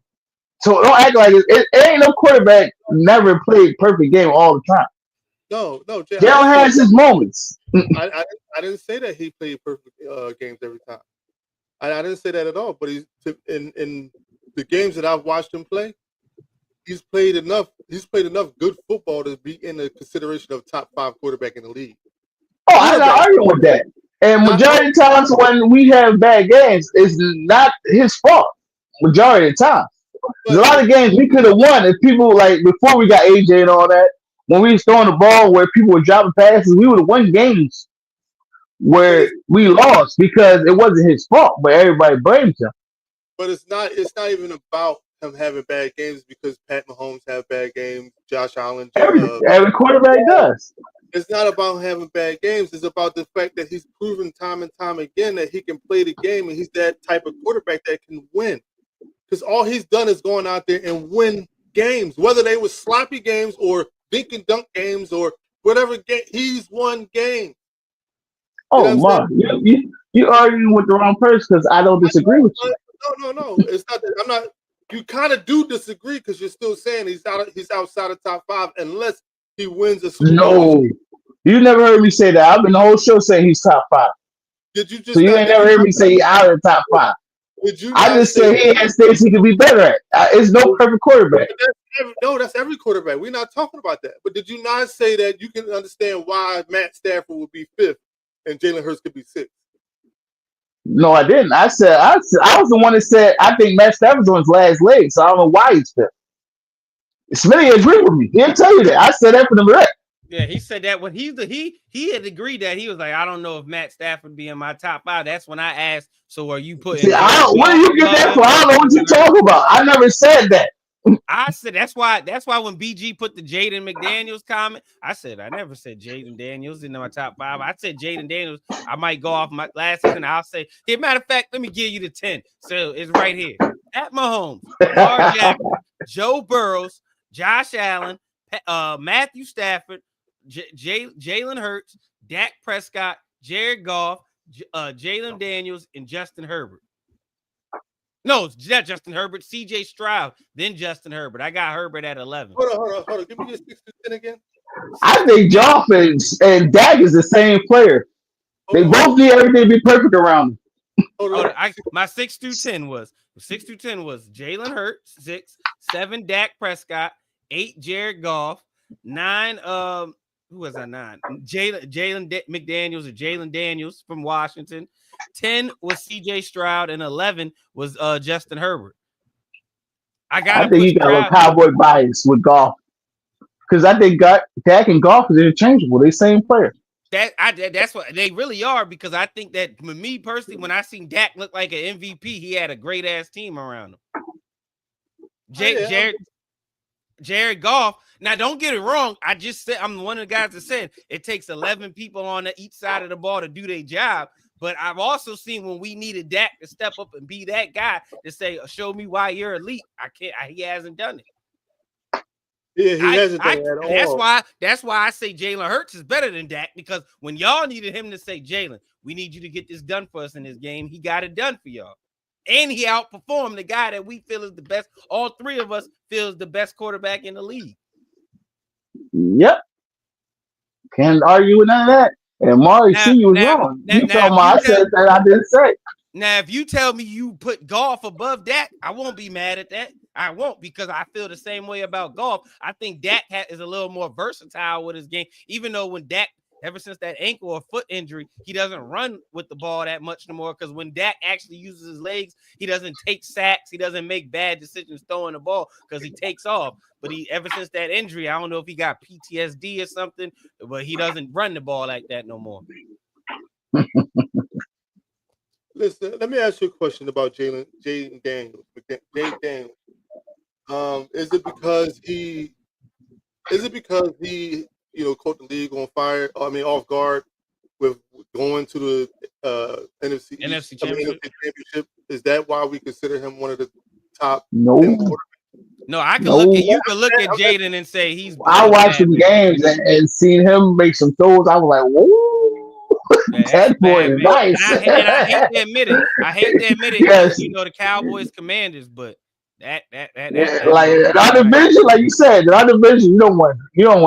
[SPEAKER 4] So don't act like it ain't no quarterback never played perfect game all the time.
[SPEAKER 2] No, Jay,
[SPEAKER 4] Jalen has his moments.
[SPEAKER 2] I didn't say that he played perfect games every time. I didn't say that at all. But he's in the games that I've watched him play, he's played enough. He's played enough good football to be in the consideration of top 5 quarterback in the league.
[SPEAKER 4] Oh, I'm not arguing with that. And majority of times when we have bad games, it's not his fault. Majority of the time. There's a lot of games we could have won if people like before we got AJ and all that. When we was throwing the ball where people were dropping passes, we would have won games where we lost because it wasn't his fault, but everybody blames him.
[SPEAKER 2] But it's not even about him having bad games because Pat Mahomes have bad games. Josh Allen,
[SPEAKER 4] every quarterback does.
[SPEAKER 2] It's not about having bad games. It's about the fact that he's proven time and time again that he can play the game, and he's that type of quarterback that can win. Because all he's done is going out there and win games, whether they were sloppy games or dink and dunk games or whatever game. He's won games.
[SPEAKER 4] Oh, Mark, you arguing with the wrong person because I don't disagree with you.
[SPEAKER 2] No. It's not that I'm not. You kind of do disagree because you're still saying he's outside of top 5 unless he wins a Super Bowl.
[SPEAKER 4] No, you never heard me say that. I've been the whole show saying he's top 5.
[SPEAKER 2] Did you just?
[SPEAKER 4] So you ain't never heard me say he's out of the top 5.
[SPEAKER 2] Did you?
[SPEAKER 4] I just say he has things he could be better at. It's no perfect quarterback.
[SPEAKER 2] That's every quarterback. We're not talking about that. But did you not say that you can understand why Matt Stafford would be 5th and Jalen Hurts could be 6th?
[SPEAKER 4] No, I didn't. I said I was the one that said I think Matt Stafford's on his last leg, so I don't know why he's 5th. Smitty agreed with me. He'll tell you that. I said that for the rep.
[SPEAKER 3] Yeah, he said that when he had agreed that he was like, I don't know if Matt Stafford be in my top 5. That's when I asked, so are you putting?
[SPEAKER 4] See, where do you get that from? I don't know what you're talking about. I never said that.
[SPEAKER 3] I said that's why when BG put the Jaden McDaniels comment, I said I never said Jaden Daniels in my top 5. I said Jaden Daniels. I might go off my last season. I'll say, hey, matter of fact, let me give you the 10. So it's right here. Pat Mahomes, Lamar Jackson, Joe Burrows, Josh Allen, Matthew Stafford, Jalen Hurts, Dak Prescott, Jared Goff, Jalen Daniels, and Justin Herbert. No, it's not Justin Herbert, CJ Stroud, then Justin Herbert. I got Herbert at 11.
[SPEAKER 2] Hold on. Give me your 6 to 10 again.
[SPEAKER 4] I think Joff and Dak is the same player. They both need everything to be perfect around them.
[SPEAKER 3] My 6 through 10 was Jalen Hurts, 6, 7 Dak Prescott, 8 Jared Goff, 9 who was that 9? Jalen McDaniels or Jalen Daniels from Washington. 10 was CJ Stroud and 11 was Justin Herbert. I think
[SPEAKER 4] you got a Cowboy bias with Goff because I think Dak and Goff is interchangeable. They same player.
[SPEAKER 3] That's what they really are because I think that me personally, when I seen Dak look like an MVP, he had a great ass team around him. Jared Goff. Now, don't get it wrong. I just said I'm one of the guys that said it takes 11 people on each side of the ball to do their job. But I've also seen when we needed Dak to step up and be that guy to say, show me why you're elite. He hasn't done it.
[SPEAKER 2] Yeah, he hasn't done it at all.
[SPEAKER 3] That's why I say Jalen Hurts is better than Dak because when y'all needed him to say, Jalen, we need you to get this done for us in this game, he got it done for y'all. And he outperformed the guy that we feel is the best. All 3 of us feels the best quarterback in the league.
[SPEAKER 4] Yep. Can't argue with none of that. And Mari, you was wrong. You told me I said that I didn't say.
[SPEAKER 3] Now, if you tell me you put Goff above Dak, I won't be mad at that. I won't because I feel the same way about Goff. I think Dak is a little more versatile with his game, even though when Dak, ever since that ankle or foot injury, he doesn't run with the ball that much no more because when Dak actually uses his legs, he doesn't take sacks. He doesn't make bad decisions throwing the ball because he takes off. But ever since that injury, I don't know if he got PTSD or something, but he doesn't run the ball like that no more.
[SPEAKER 2] Listen, let me ask you a question about Jaden Daniels. Jaden Daniels. Is it because he caught the league on fire? I mean, off guard with going to the NFC Championship. Is that why we consider him one of the top?
[SPEAKER 3] No, I can look at you can look at Jaden and say he's.
[SPEAKER 4] I watched some games and seen him make some throws. I was like, whoa, that boy is nice.
[SPEAKER 3] I hate to admit it.
[SPEAKER 4] Yes.
[SPEAKER 3] The Cowboys Commanders, but
[SPEAKER 4] Like in our division, like you said, in our division, you don't want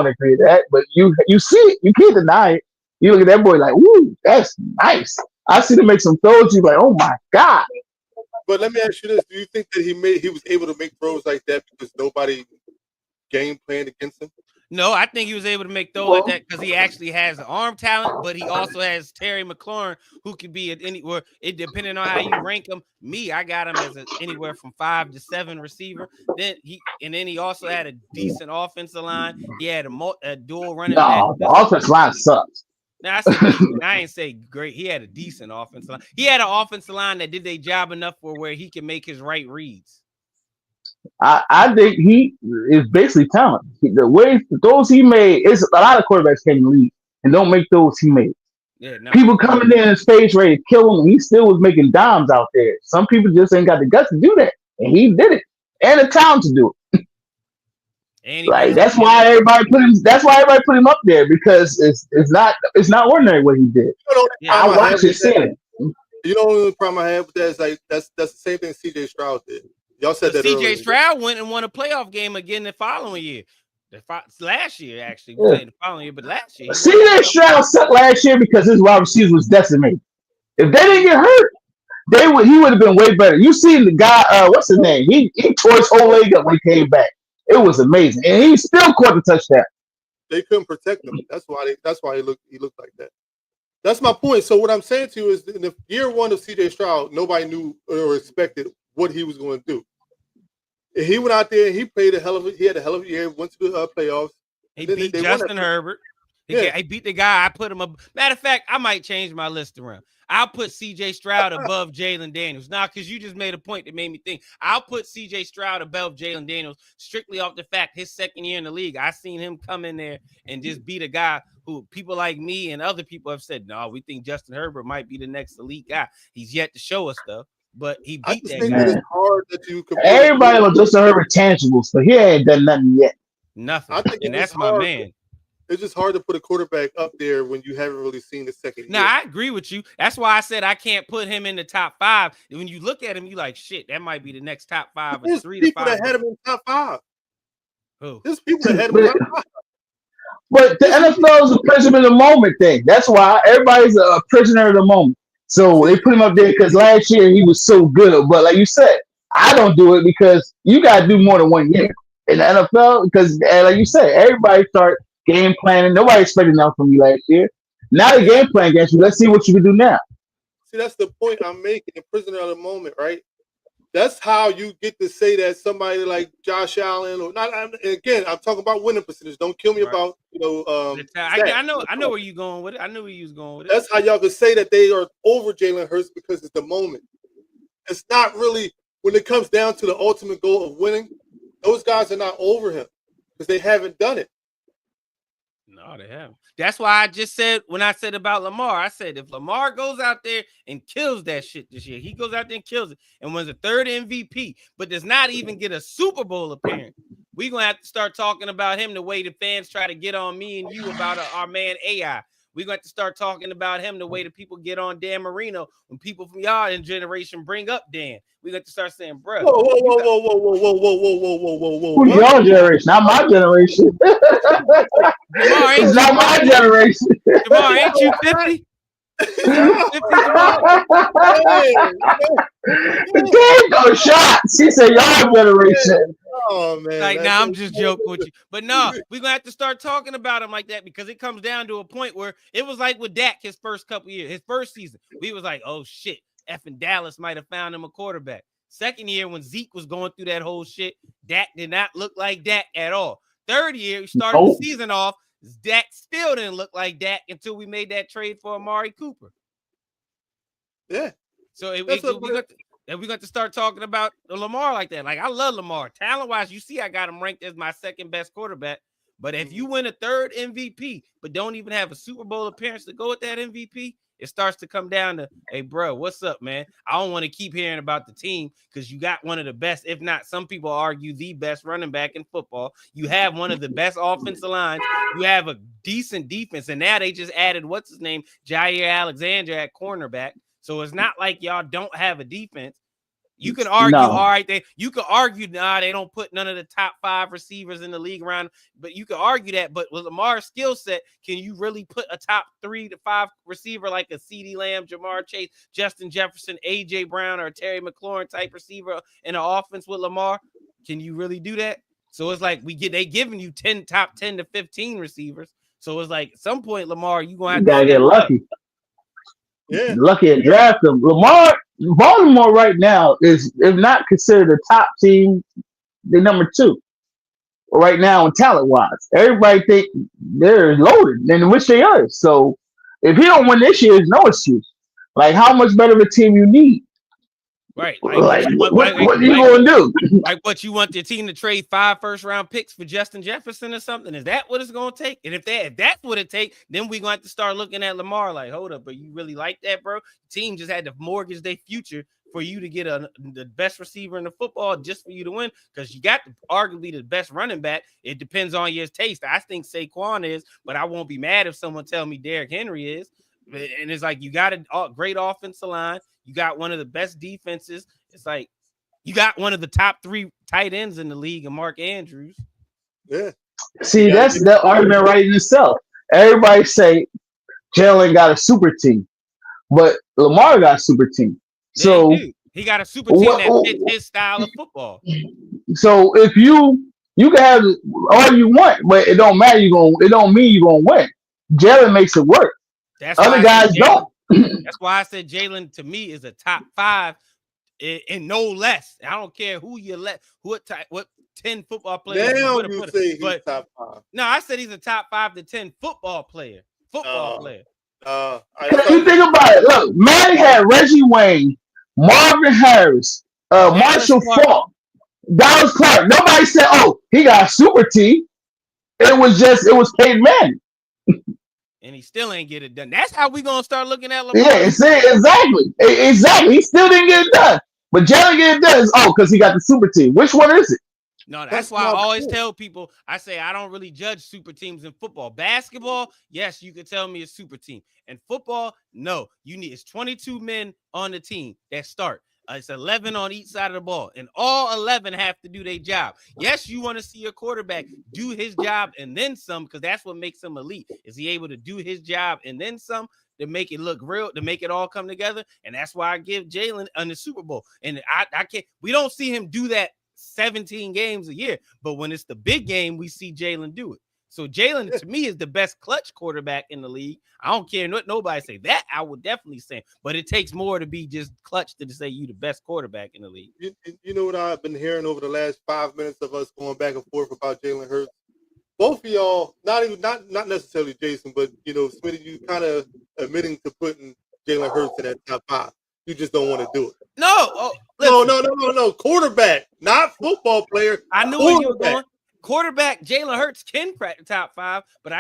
[SPEAKER 4] to create that, but you see it, you can't deny it. You look at that boy like, ooh, that's nice. I see him make some throws. You like, oh my god.
[SPEAKER 2] But let me ask you this: do you think that he was able to make throws like that because nobody game planned against him?
[SPEAKER 3] No, I think he was able to make throws like that because he actually has arm talent, but he also has Terry McLaurin, who could be at anywhere. It depending on how you rank him. Me, I got him as anywhere from 5 to 7 receiver. Then he also had a decent offensive line. He had a dual running back.
[SPEAKER 4] No, the offensive line sucks.
[SPEAKER 3] Now I said decent. I ain't say great. He had a decent offensive line. He had an offensive line that did their job enough for where he can make his right reads.
[SPEAKER 4] I think he is basically talent. The way those he made, is a lot of quarterbacks can't lead and don't make those he made.
[SPEAKER 3] Yeah, no.
[SPEAKER 4] People coming in his face ready to kill him, and he still was making dimes out there. Some people just ain't got the guts to do that, and he did it, and the talent to do it. Like that's why everybody put him up there because it's not ordinary what he did. I watched it seeing it.
[SPEAKER 2] You know the problem I have with that is like that's the same thing CJ Stroud did. Y'all said that
[SPEAKER 3] CJ Stroud went and won a playoff game again the following year. Last year, actually. The following year, but last year.
[SPEAKER 4] CJ Stroud sucked last year because his wide receivers was decimated. If they didn't get hurt, he would have been way better. You seen the guy, what's his name? He tore his whole leg up when he came back. It was amazing. And he still caught the touchdown.
[SPEAKER 2] They couldn't protect him. That's why he looked like that. That's my point. So what I'm saying to you is in the year one of CJ Stroud, nobody knew or expected what he was going to do. And he went out there and he had a hell of a year, went to the playoffs.
[SPEAKER 3] He beat Justin Herbert. He beat the guy. I put him up. Matter of fact, I might change my list around. I'll put CJ Stroud above Jalen Daniels. Now, because you just made a point that made me think. I'll put CJ Stroud above Jalen Daniels strictly off the fact his second year in the league. I seen him come in there and just beat a guy who people like me and other people have said, no, we think Justin Herbert might be the next elite guy. He's yet to show us stuff. But he beat that guy.
[SPEAKER 2] It's hard that you
[SPEAKER 4] everybody was Justin Herbert tangibles, but he ain't done nothing yet.
[SPEAKER 3] Nothing. And that's my man.
[SPEAKER 2] It's just hard to put a quarterback up there when you haven't really seen the second year.
[SPEAKER 3] No, I agree with you. That's why I said I can't put him in the top 5. And when you look at him, you like, shit, that might be the next top 5 or 3 to 5.
[SPEAKER 2] People that had him in top 5.
[SPEAKER 3] Who?
[SPEAKER 2] There's people that had him in top 5.
[SPEAKER 4] But the NFL is a prisoner of the moment thing. That's why everybody's a prisoner of the moment. So they put him up there because last year he was so good. But like you said, I don't do it because you got to do more than 1 year in the NFL. Because like you said, everybody start game planning. Nobody expected nothing from you last year. Now the game plan against you. Let's see what you can do now.
[SPEAKER 2] See, that's the point I'm making. Prisoner of the moment, right? That's how you get to say that somebody like Josh Allen or not. Again, I'm talking about winning percentage. Don't kill me about
[SPEAKER 3] I know where you're going with it. I knew where you was going with it.
[SPEAKER 2] That's how y'all could say that they are over Jalen Hurts because it's the moment. It's not really when it comes down to the ultimate goal of winning. Those guys are not over him because they haven't done it.
[SPEAKER 3] No, they haven't. That's why I just said when I said about Lamar, I said if Lamar goes out there and kills that shit this year, he goes out there and kills it and wins a 3rd MVP, but does not even get a Super Bowl appearance. We're going to have to start talking about him the way the fans try to get on me and you about our man AI. We're going to have to start talking about him the way the people get on Dan Marino when people from y'all in generation bring up Dan. We're going to start saying, bro.
[SPEAKER 2] Whoa.
[SPEAKER 4] Who's your generation? Not my generation. It's not my generation.
[SPEAKER 3] Jamar, ain't you 50? 50
[SPEAKER 4] The game goes shots. He said, y'all generation.
[SPEAKER 2] Oh, man.
[SPEAKER 3] Like, nah, I'm just joking with you. But no, we're going to have to start talking about him like that because it comes down to a point where it was like with Dak his first couple years, his first season. We was like, oh, shit, effing Dallas might have found him a quarterback. Second year when Zeke was going through that whole shit, Dak did not look like Dak at all. Third year, we started the season off, Dak still didn't look like Dak until we made that trade for Amari Cooper.
[SPEAKER 2] Yeah.
[SPEAKER 3] So we got to start talking about Lamar like that. Like, I love Lamar. Talent-wise, you see I got him ranked as my 2nd best quarterback. But if you win a 3rd MVP, but don't even have a Super Bowl appearance to go with that MVP, it starts to come down to, hey, bro, what's up, man? I don't want to keep hearing about the team because you got one of the best, if not, some people argue the best running back in football. You have one of the best offensive lines. You have a decent defense. And now they just added, what's his name, Jair Alexander at cornerback. So it's not like y'all don't have a defense. You can argue,
[SPEAKER 4] No.
[SPEAKER 3] all right, you could argue, they don't put none of the top 5 receivers in the league around, but you could argue that. But with Lamar's skill set, can you really put a top 3 to 5 receiver like a CeeDee Lamb, Jamar Chase, Justin Jefferson, AJ Brown, or Terry McLaurin type receiver in an offense with Lamar? Can you really do that? So it's like they giving you top 10 to 15 receivers. So it's like at some point, Lamar, you gonna have
[SPEAKER 4] to get lucky.
[SPEAKER 2] Yeah,
[SPEAKER 4] lucky and draft him. Baltimore right now is, if not considered a top team, they're number 2 right now in talent wise. Everybody think they're loaded, and which they are. So if he don't win this year, there's no excuse. Like, how much better of a team you need?
[SPEAKER 3] Right.
[SPEAKER 4] What are you going to do?
[SPEAKER 3] Like, what, you want your team to trade 5 first-round picks for Justin Jefferson or something? Is that what it's going to take? And if that's what it takes, then we're going to have to start looking at Lamar like, hold up, but you really like that, bro? The team just had to mortgage their future for you to get the best receiver in the football just for you to win, because you got arguably the best running back. It depends on your taste. I think Saquon is, but I won't be mad if someone tell me Derrick Henry is. And it's like, you got a great offensive line. You got one of the best defenses. It's like you got one of the top 3 tight ends in the league, and Mark Andrews.
[SPEAKER 2] Yeah.
[SPEAKER 4] See, that's the argument right in itself. Everybody say Jalen got a super team, but Lamar got a super team. So
[SPEAKER 3] he got a super team that fits his style of football.
[SPEAKER 4] So if you can have all you want, but it don't matter. It don't mean you're gonna win. Jalen makes it work. Other guys don't.
[SPEAKER 3] That's why I said Jalen to me is a top 5 and no less. I don't care who you what 10 football players.
[SPEAKER 2] Now you say he's top 5.
[SPEAKER 3] No, I said he's a top 5 to 10 football player. Player.
[SPEAKER 4] You think about it. Look, Manning had Reggie Wayne, Marvin Harris, Marshall Faulk, Dallas Clark. Nobody said, "Oh, he got a super team." It was Peyton Manning.
[SPEAKER 3] And he still ain't get it done. That's how we gonna start looking at Lamar.
[SPEAKER 4] Yeah, exactly. He still didn't get it done. But Jalen get it done because he got the super team. Which one is it?
[SPEAKER 3] No, that's why I always tell people, I say I don't really judge super teams in football. Basketball, yes, you can tell me a super team. And football, no. It's 22 men on the team that start. It's 11 on each side of the ball, and all 11 have to do their job. Yes, you want to see your quarterback do his job and then some, because that's what makes him elite. Is he able to do his job and then some to make it look real, to make it all come together? And that's why I give Jalen on the Super Bowl. And I can't. We don't see him do that 17 games a year, but when it's the big game, we see Jalen do it. So Jalen, to me, is the best clutch quarterback in the league. I don't care what nobody say. That I would definitely say. But it takes more to be just clutch than to say you the best quarterback in the league.
[SPEAKER 2] You know what I've been hearing over the last 5 minutes of us going back and forth about Jalen Hurts? Both of y'all, not necessarily Jason, but, Smitty, you kind of admitting to putting Jalen Hurts in that top 5. You just don't want to do it.
[SPEAKER 3] No.
[SPEAKER 2] No. Quarterback, not football player.
[SPEAKER 3] I knew where you were going. Quarterback, Jalen Hurts can crack the top 5, but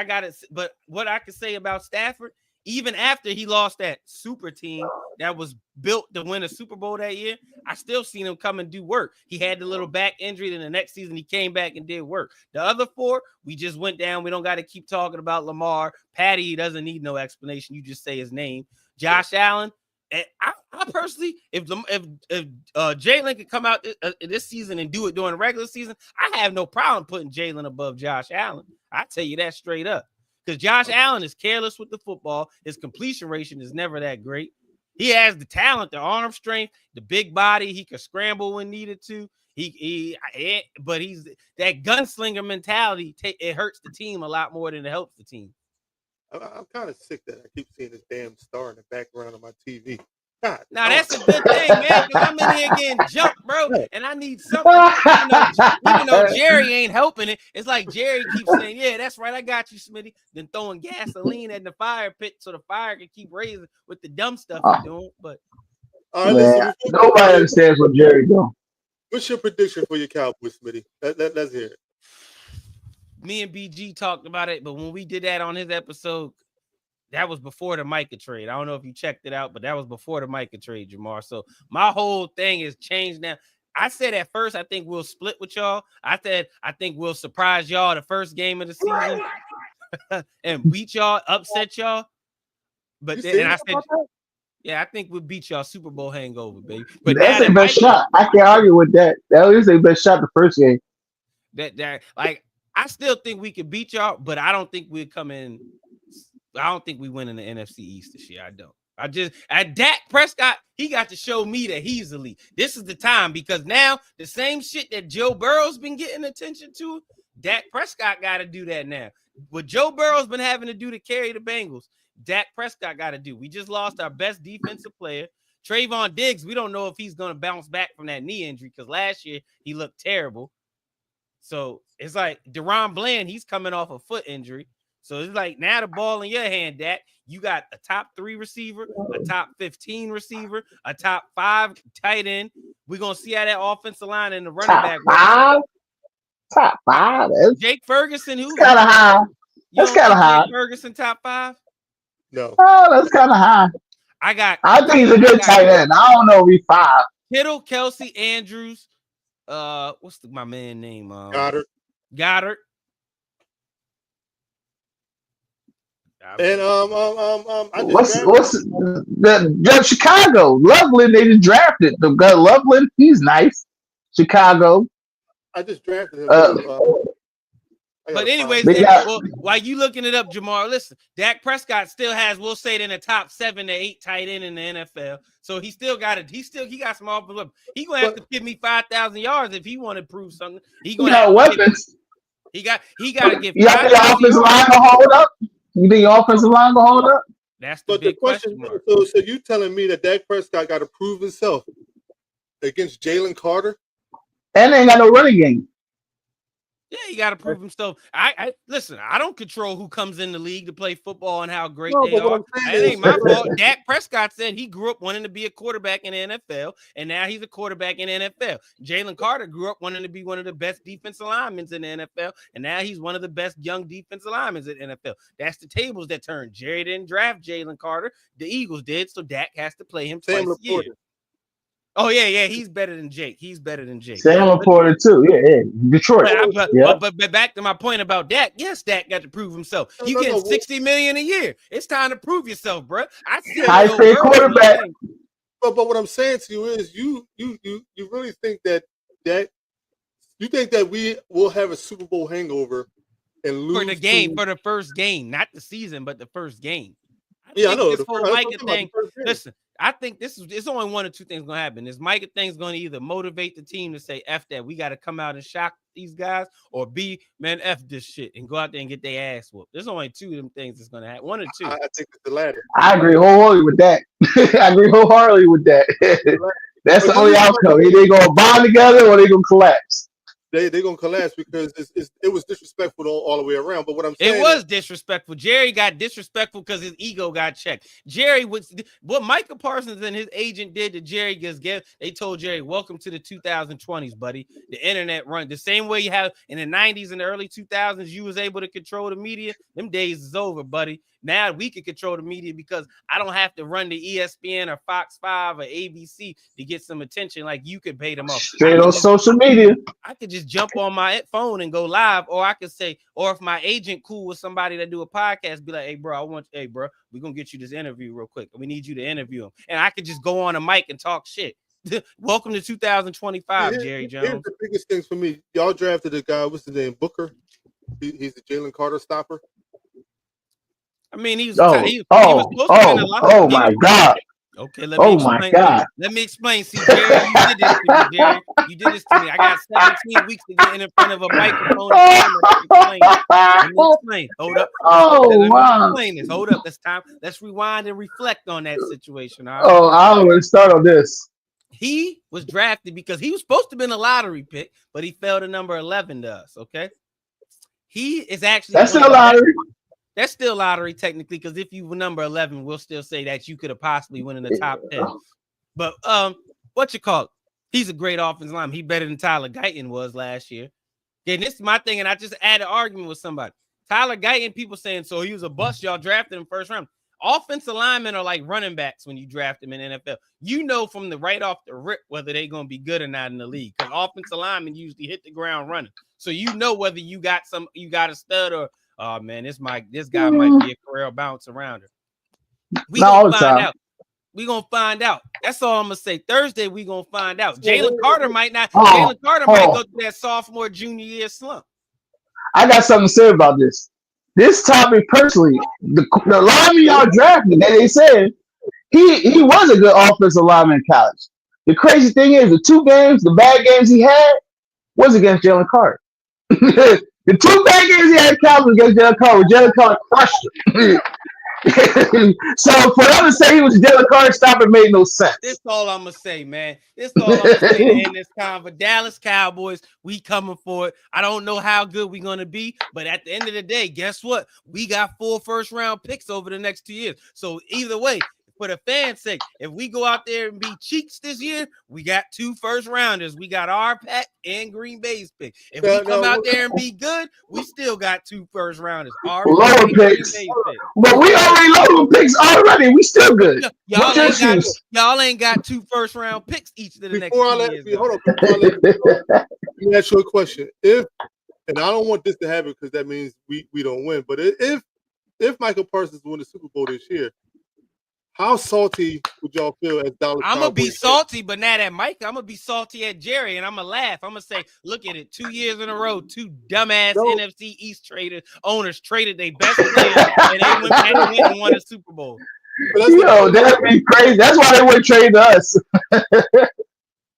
[SPEAKER 3] But what I could say about Stafford, even after he lost that super team that was built to win a Super Bowl that year, I still seen him come and do work. He had the little back injury, then the next season he came back and did work. The other 4, we just went down. We don't got to keep talking about Lamar. Patty doesn't need no explanation. You just say his name. Josh Allen. And I personally, if Jalen could come out this season and do it during the regular season, I have no problem putting Jalen above Josh Allen. I tell you that straight up. Because Josh Allen is careless with the football. His completion ratio is never that great. He has the talent, the arm strength, the big body. He could scramble when needed to. But he's that gunslinger mentality. It hurts the team a lot more than it helps the team.
[SPEAKER 2] I'm kind of sick that I keep seeing this damn star in the background of my TV. God.
[SPEAKER 3] Now that's a good thing, man, because I'm in here getting jumped, bro, and I need something. Even though Jerry ain't helping it, it's like Jerry keeps saying, "Yeah, that's right, I got you, Smitty." Then throwing gasoline in the fire pit so the fire can keep raising with the dumb stuff he's doing. But
[SPEAKER 4] nobody understands what Jerry doing.
[SPEAKER 2] What's your prediction for your Cowboys, Smitty? Let's hear it.
[SPEAKER 3] Me and BG talked about it, but when we did that on his episode, that was before the Micah trade. I don't know if you checked it out, but that was before the Micah trade, Jamar. So my whole thing is changed now. I said at first, I think we'll split with y'all. I said, I think we'll surprise y'all the first game of the season and beat y'all, upset y'all. But then I said, Yeah, I think we'll beat y'all Super Bowl hangover, baby. But
[SPEAKER 4] That's
[SPEAKER 3] now
[SPEAKER 4] their best shot. I can't argue with that. That was their best shot the first game.
[SPEAKER 3] that like I still think we could beat y'all, but I don't think we'll come in. I don't think we win in the NFC East this year. I don't. At Dak Prescott, he got to show me that he's elite. This is the time because now the same shit that Joe Burrow's been getting attention to, Dak Prescott got to do that now. What Joe Burrow's been having to do to carry the Bengals, Dak Prescott got to do. We just lost our best defensive player. Trayvon Diggs, we don't know if he's going to bounce back from that knee injury because last year he looked terrible. So it's like Deron Bland, he's coming off a foot injury. So it's like now the ball in your hand, Dak. You got a top 3 receiver, a top 15 receiver, a top 5 tight end. We're going to see how that offensive line and the running back works.
[SPEAKER 4] Top 5?
[SPEAKER 3] Jake Ferguson, who's
[SPEAKER 4] kind of high. That's kind of high.
[SPEAKER 3] Jake Ferguson, top 5?
[SPEAKER 2] No.
[SPEAKER 4] Oh, that's kind of high. I think he's a good tight end. I don't know if he's 5.
[SPEAKER 3] Kittle, Kelsey, Andrews. What's my man name?
[SPEAKER 2] Goddard. And
[SPEAKER 4] what's the Chicago? Loveland, they just drafted the guy Loveland. He's nice. Chicago.
[SPEAKER 2] I just drafted him.
[SPEAKER 3] But anyways, while you looking it up, Jamar, listen, Dak Prescott still has, we'll say, it in the top 7 to 8 tight end in the NFL. So he still got it. He got some offensive weapons. He gonna have to give me 5,000 yards if he want to prove something. He gonna have
[SPEAKER 4] weapons.
[SPEAKER 3] He got to give.
[SPEAKER 4] You think the offensive line gonna hold up? You think your offensive line gonna hold up?
[SPEAKER 3] That's the big question.
[SPEAKER 2] So you telling me that Dak Prescott got to prove himself against Jalen Carter?
[SPEAKER 4] And they ain't got no running game.
[SPEAKER 3] Yeah, he got to prove himself. I listen. I don't control who comes in the league to play football and how great they are. That ain't my fault. Dak Prescott said he grew up wanting to be a quarterback in the NFL, and now he's a quarterback in the NFL. Jalen Carter grew up wanting to be one of the best defensive linemen in the NFL, and now he's one of the best young defensive linemen in the NFL. That's the tables that turned. Jerry didn't draft Jalen Carter. The Eagles did, so Dak has to play him twice a year. Oh, yeah, he's better than Jake.
[SPEAKER 4] Sam Laporta, too. Yeah. Detroit.
[SPEAKER 3] But back to my point about Dak. Yes, Dak got to prove himself. You getting $60 million a year. It's time to prove yourself, bro.
[SPEAKER 4] High-paid quarterback.
[SPEAKER 2] But what I'm saying to you is you really think that you think that we will have a Super Bowl hangover and lose
[SPEAKER 3] for the game, for the first game, not the season, but the first game.
[SPEAKER 2] I know.
[SPEAKER 3] This whole Micah thing. Listen, I think it's only one or two things going to happen. This Micah thing's going to either motivate the team to say, F that, we got to come out and shock these guys, or B, man, F this shit and go out there and get their ass whooped. There's only two of them things that's going to happen. One or two.
[SPEAKER 2] I think it's the latter.
[SPEAKER 4] I agree wholeheartedly with that. That's the only outcome. Either they going to bond together or they going to collapse.
[SPEAKER 2] They're going to collapse because it was disrespectful all the way around. But what I'm saying,
[SPEAKER 3] it was disrespectful. Jerry got disrespectful because his ego got checked. Jerry was what Micah Parsons and his agent did to Jerry. They told Jerry, "Welcome to the 2020s, buddy. The internet run the same way you have in the 90s and the early 2000s. You was able to control the media. Them days is over, buddy. Now we can control the media because I don't have to run to ESPN or Fox 5 or ABC to get some attention like you could pay them off.
[SPEAKER 4] Straight on social media.
[SPEAKER 3] I could just jump on my phone and go live, or I could say, or if my agent cool with somebody that do a podcast, be like, hey, bro, we're going to get you this interview real quick. We need you to interview him. And I could just go on a mic and talk shit. Welcome to 2025, Jerry Jones.
[SPEAKER 2] Here's the biggest things for me. Y'all drafted a guy, what's his name, Booker? He's the Jalen Carter stopper.
[SPEAKER 3] I mean, he was supposed to be in a lot.
[SPEAKER 4] Oh my God.
[SPEAKER 3] Okay, let me explain. See, Jerry, you did this to me, Jerry. You did this to me. I got 17 weeks to get in front of a microphone. Let me explain. Hold up. Explain this. Hold up. It's time. Let's rewind and reflect on that situation. All right?
[SPEAKER 4] Oh, I don't want to start on this.
[SPEAKER 3] He was drafted because he was supposed to have been a lottery pick, but he fell to number 11 to us. Okay. He is actually
[SPEAKER 4] that's still lottery.
[SPEAKER 3] That's still lottery technically, because if you were number 11, we'll still say that you could have possibly won in the top 10. But what you call it? He's a great offensive lineman. He better than Tyler Guyton was last year. And this is my thing, and I just had an argument with somebody. Tyler Guyton, people saying, so he was a bust. Y'all drafted him first round. Offensive linemen are like running backs when you draft them in the NFL. You know from the right off the rip whether they're going to be good or not in the league, because offensive linemen usually hit the ground running. So you know whether you got a stud or oh man, this guy might be a career bounce around her. We gonna find out. We gonna find out. That's all I'm gonna say. Thursday, we gonna find out.
[SPEAKER 2] Yeah,
[SPEAKER 3] Jalen Carter might not.
[SPEAKER 4] Oh,
[SPEAKER 3] Jalen Carter might
[SPEAKER 4] oh.
[SPEAKER 3] go through that sophomore, junior year slump.
[SPEAKER 4] I got something to say about this. This topic personally, the lineman y'all drafted, that they said he was a good offensive lineman in college. The crazy thing is, the bad games he had was against Jalen Carter. The 2 bad games he had in college was against Jalen Carter. Jalen Carter crushed him. So for them to say he was Jalen Carter, it made no sense.
[SPEAKER 3] This all I'm gonna say, man. This all I'm gonna say to end this convo. Dallas Cowboys, we coming for it. I don't know how good we're gonna be, but at the end of the day, guess what? We got 4 first-round picks over the next 2 years. So either way, for the fans' sake, if we go out there and be cheeks this year, we got 2 first-rounders. We got our pack and Green Bay's pick. If we come out there and be good, we still got 2 first-rounders. Our
[SPEAKER 4] lower picks. But we already lower picks already. We still good.
[SPEAKER 3] Y'all ain't got 2 first-round picks each of the next 2 years.
[SPEAKER 2] Hold on. Let me ask you a question. And I don't want this to happen because that means we don't win. But if Michael Parsons win the Super Bowl this year, how salty would y'all feel as Dallas?
[SPEAKER 3] I'm going to be salty, but not at Mike. I'm going to be salty at Jerry, and I'm going to laugh. I'm going to say, look at it. 2 years in a row, 2 dumbass NFC East owners traded their best player, and they went and won a Super Bowl.
[SPEAKER 4] Yo, that'd be crazy. That's why they wouldn't trade us.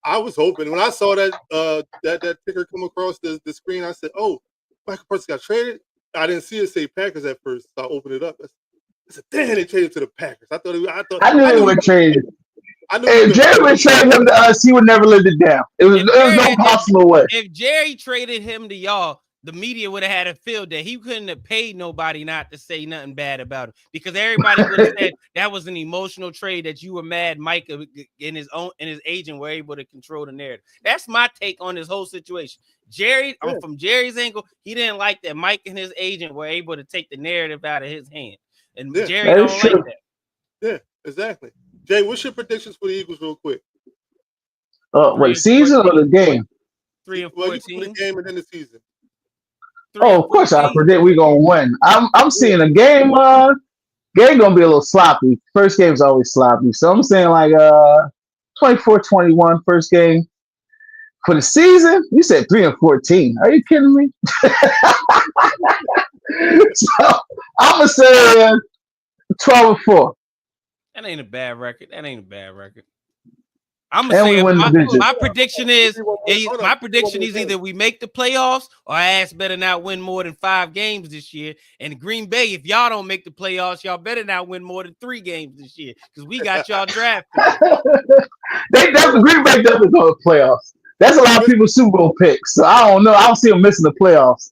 [SPEAKER 2] I was hoping. When I saw that ticker come across the screen, I said, oh, Michael Parsons got traded. I didn't see it say Packers at first, so I opened it up. I said, damn, they traded to the Packers. I knew
[SPEAKER 4] they would trade. If Jerry would trade him to us, he would never live it down. There was no possible way.
[SPEAKER 3] If Jerry traded him to y'all, the media would have had a field day. He couldn't have paid nobody not to say nothing bad about him because everybody would have said that was an emotional trade that you were mad Mike and his agent were able to control the narrative. That's my take on this whole situation. Jerry, from Jerry's angle, he didn't like that Mike and his agent were able to take the narrative out of his hand. And Jerry don't like that.
[SPEAKER 2] Yeah, exactly. Jay, what's your predictions for the Eagles real quick?
[SPEAKER 4] What, season or the game?
[SPEAKER 3] 3-14.
[SPEAKER 2] Well, you can put the game and then the season.
[SPEAKER 4] Oh, of course I predict we're gonna win. I'm seeing a game gonna be a little sloppy. First game's always sloppy. So I'm saying like 24-21 first game. For the season, you said 3-14. Are you kidding me? So I'm gonna say 12-4.
[SPEAKER 3] That ain't a bad record. I'm gonna say my prediction is either we make the playoffs or our ass better not win more than 5 games this year. And Green Bay, if y'all don't make the playoffs, y'all better not win more than 3 games this year because we got y'all drafted.
[SPEAKER 4] Green Bay doesn't go to playoffs. That's a lot of people's Super Bowl picks. So I don't know. I don't see them missing the playoffs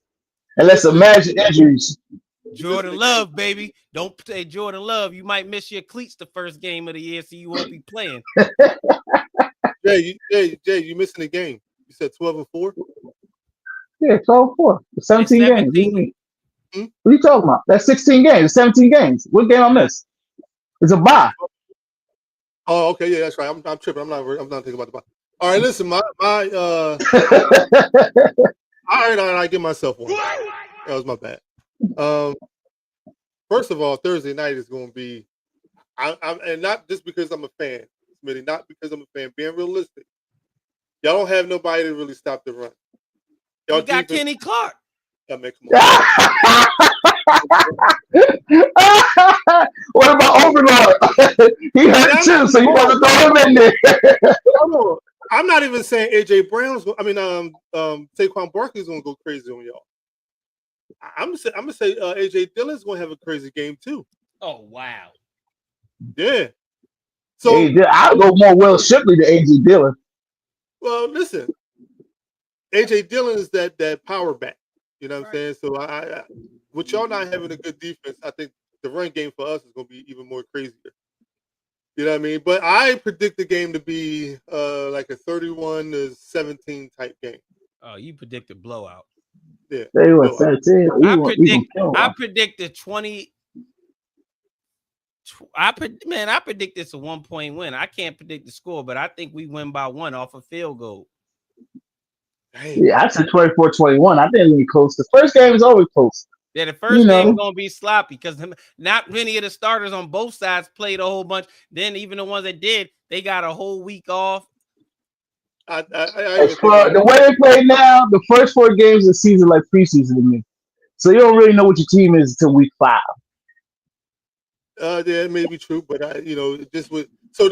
[SPEAKER 4] unless imagine injuries.
[SPEAKER 2] Jordan
[SPEAKER 3] Love, baby. Don't say Jordan Love. You might miss your cleats the first game of the year, so you won't be playing.
[SPEAKER 2] Jay, you missing the game. You said 12-4?
[SPEAKER 4] Yeah, 12-4. 17 games. What are you talking about? That's 16 games. 17 games. What game I missed? It's a bye.
[SPEAKER 2] Oh, okay. Yeah, that's right. I'm tripping. I'm not thinking about the bye. All right, listen, all right, I give myself one. That was my bad. First of all, Thursday night is going to be, and not just because I'm a fan, Smitty, not because I'm a fan, being realistic. Y'all don't have nobody to really stop the run.
[SPEAKER 3] Y'all got Kenny Clark.
[SPEAKER 2] Yeah, man, come on.
[SPEAKER 4] What about Overlord? He hurt too, so you want to throw him in there.
[SPEAKER 2] I'm not even saying AJ Brown's. Saquon Barkley's going to go crazy on y'all. I'm gonna say AJ Dillon's going to have a crazy game too.
[SPEAKER 3] Oh wow.
[SPEAKER 2] Yeah. So
[SPEAKER 4] I'll go more Will Shipley than AJ Dillon.
[SPEAKER 2] Well, listen, AJ Dillon is that power back. You know what I'm saying? So I with y'all not having a good defense, I think the run game for us is going to be even more crazier. You know what I mean? But I predict the game to be like a 31-17 type game.
[SPEAKER 3] Oh, you predict a blowout.
[SPEAKER 2] Yeah.
[SPEAKER 4] They were 13.
[SPEAKER 3] I predict the 20. I predict it's a 1-point win. I can't predict the score, but I think we win by 1 off a field goal.
[SPEAKER 4] Yeah, I said 24-21. I think it'll be close. The first game is always close.
[SPEAKER 3] Yeah, the first game gonna be sloppy because not many of the starters on both sides played a whole bunch. Then even the ones that did, they got a whole week off.
[SPEAKER 4] The way they play now, the first 4 games of the season like preseason to me. So you don't really know what your team is until week 5.
[SPEAKER 2] Yeah, it may be true, but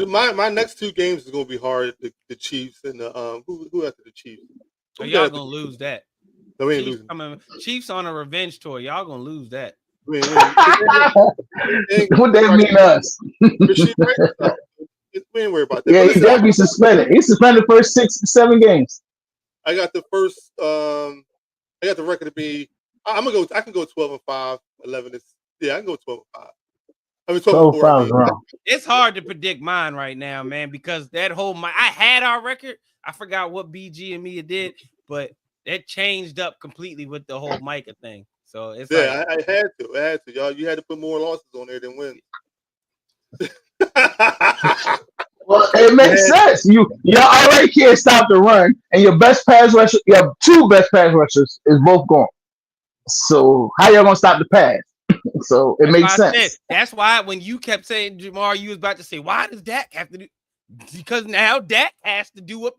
[SPEAKER 2] my next 2 games is gonna be hard. The Chiefs and the who after the Chiefs?
[SPEAKER 3] So y'all gonna lose that.
[SPEAKER 2] No, we ain't
[SPEAKER 3] Chiefs
[SPEAKER 2] losing.
[SPEAKER 3] Chiefs on a revenge tour. Y'all gonna lose that.
[SPEAKER 2] What
[SPEAKER 4] that mean us?
[SPEAKER 2] We ain't worried about that.
[SPEAKER 4] Yeah, he gotta be suspended. He's suspended the first 6-7 games.
[SPEAKER 2] I got the first. I got the record to be. I'm gonna go. I can go 12-5, 11. I can go 12-5. I mean 12-4.
[SPEAKER 3] It's hard to predict mine right now, man, because that whole I had our record. I forgot what BG and Mia did, but that changed up completely with the whole Micah thing. So it's
[SPEAKER 2] I had to. Y'all, you had to put more losses on there than wins.
[SPEAKER 4] Well, it makes sense. Y'all already can't stop the run, and your best pass rusher, you have 2 best pass rushers is both gone. So how y'all gonna stop the pass? So it makes sense.
[SPEAKER 3] That's why when you kept saying, Jamar, you was about to say, why does Dak have to do? Because now Dak has to do what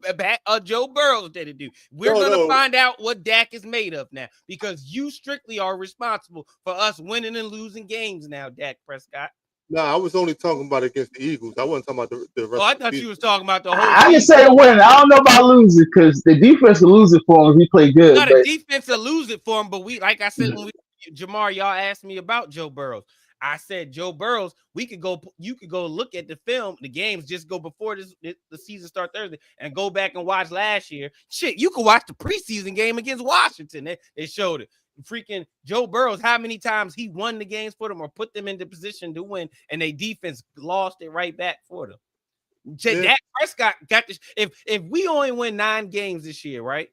[SPEAKER 3] Joe Burrow did to do. We're going to find out what Dak is made of now, because you strictly are responsible for us winning and losing games now, Dak Prescott.
[SPEAKER 2] No, I was only talking about against the Eagles. I wasn't talking about the rest.
[SPEAKER 3] Oh, I thought you was talking about the whole
[SPEAKER 4] I can say win. I don't know about losing because the defense will lose it for him if he play good.
[SPEAKER 3] No, the defense will lose it for him, but like I said, when Jamar, y'all asked me about Joe Burrow. I said, Joe Burrows, you could go look at the film, the games, just go before the season start Thursday and go back and watch last year. Shit, you could watch the preseason game against Washington. They showed it. Freaking Joe Burrows, how many times he won the games for them or put them into position to win, and they defense lost it right back for them. Yeah. Dak Prescott got this. If we only win 9 games this year, right?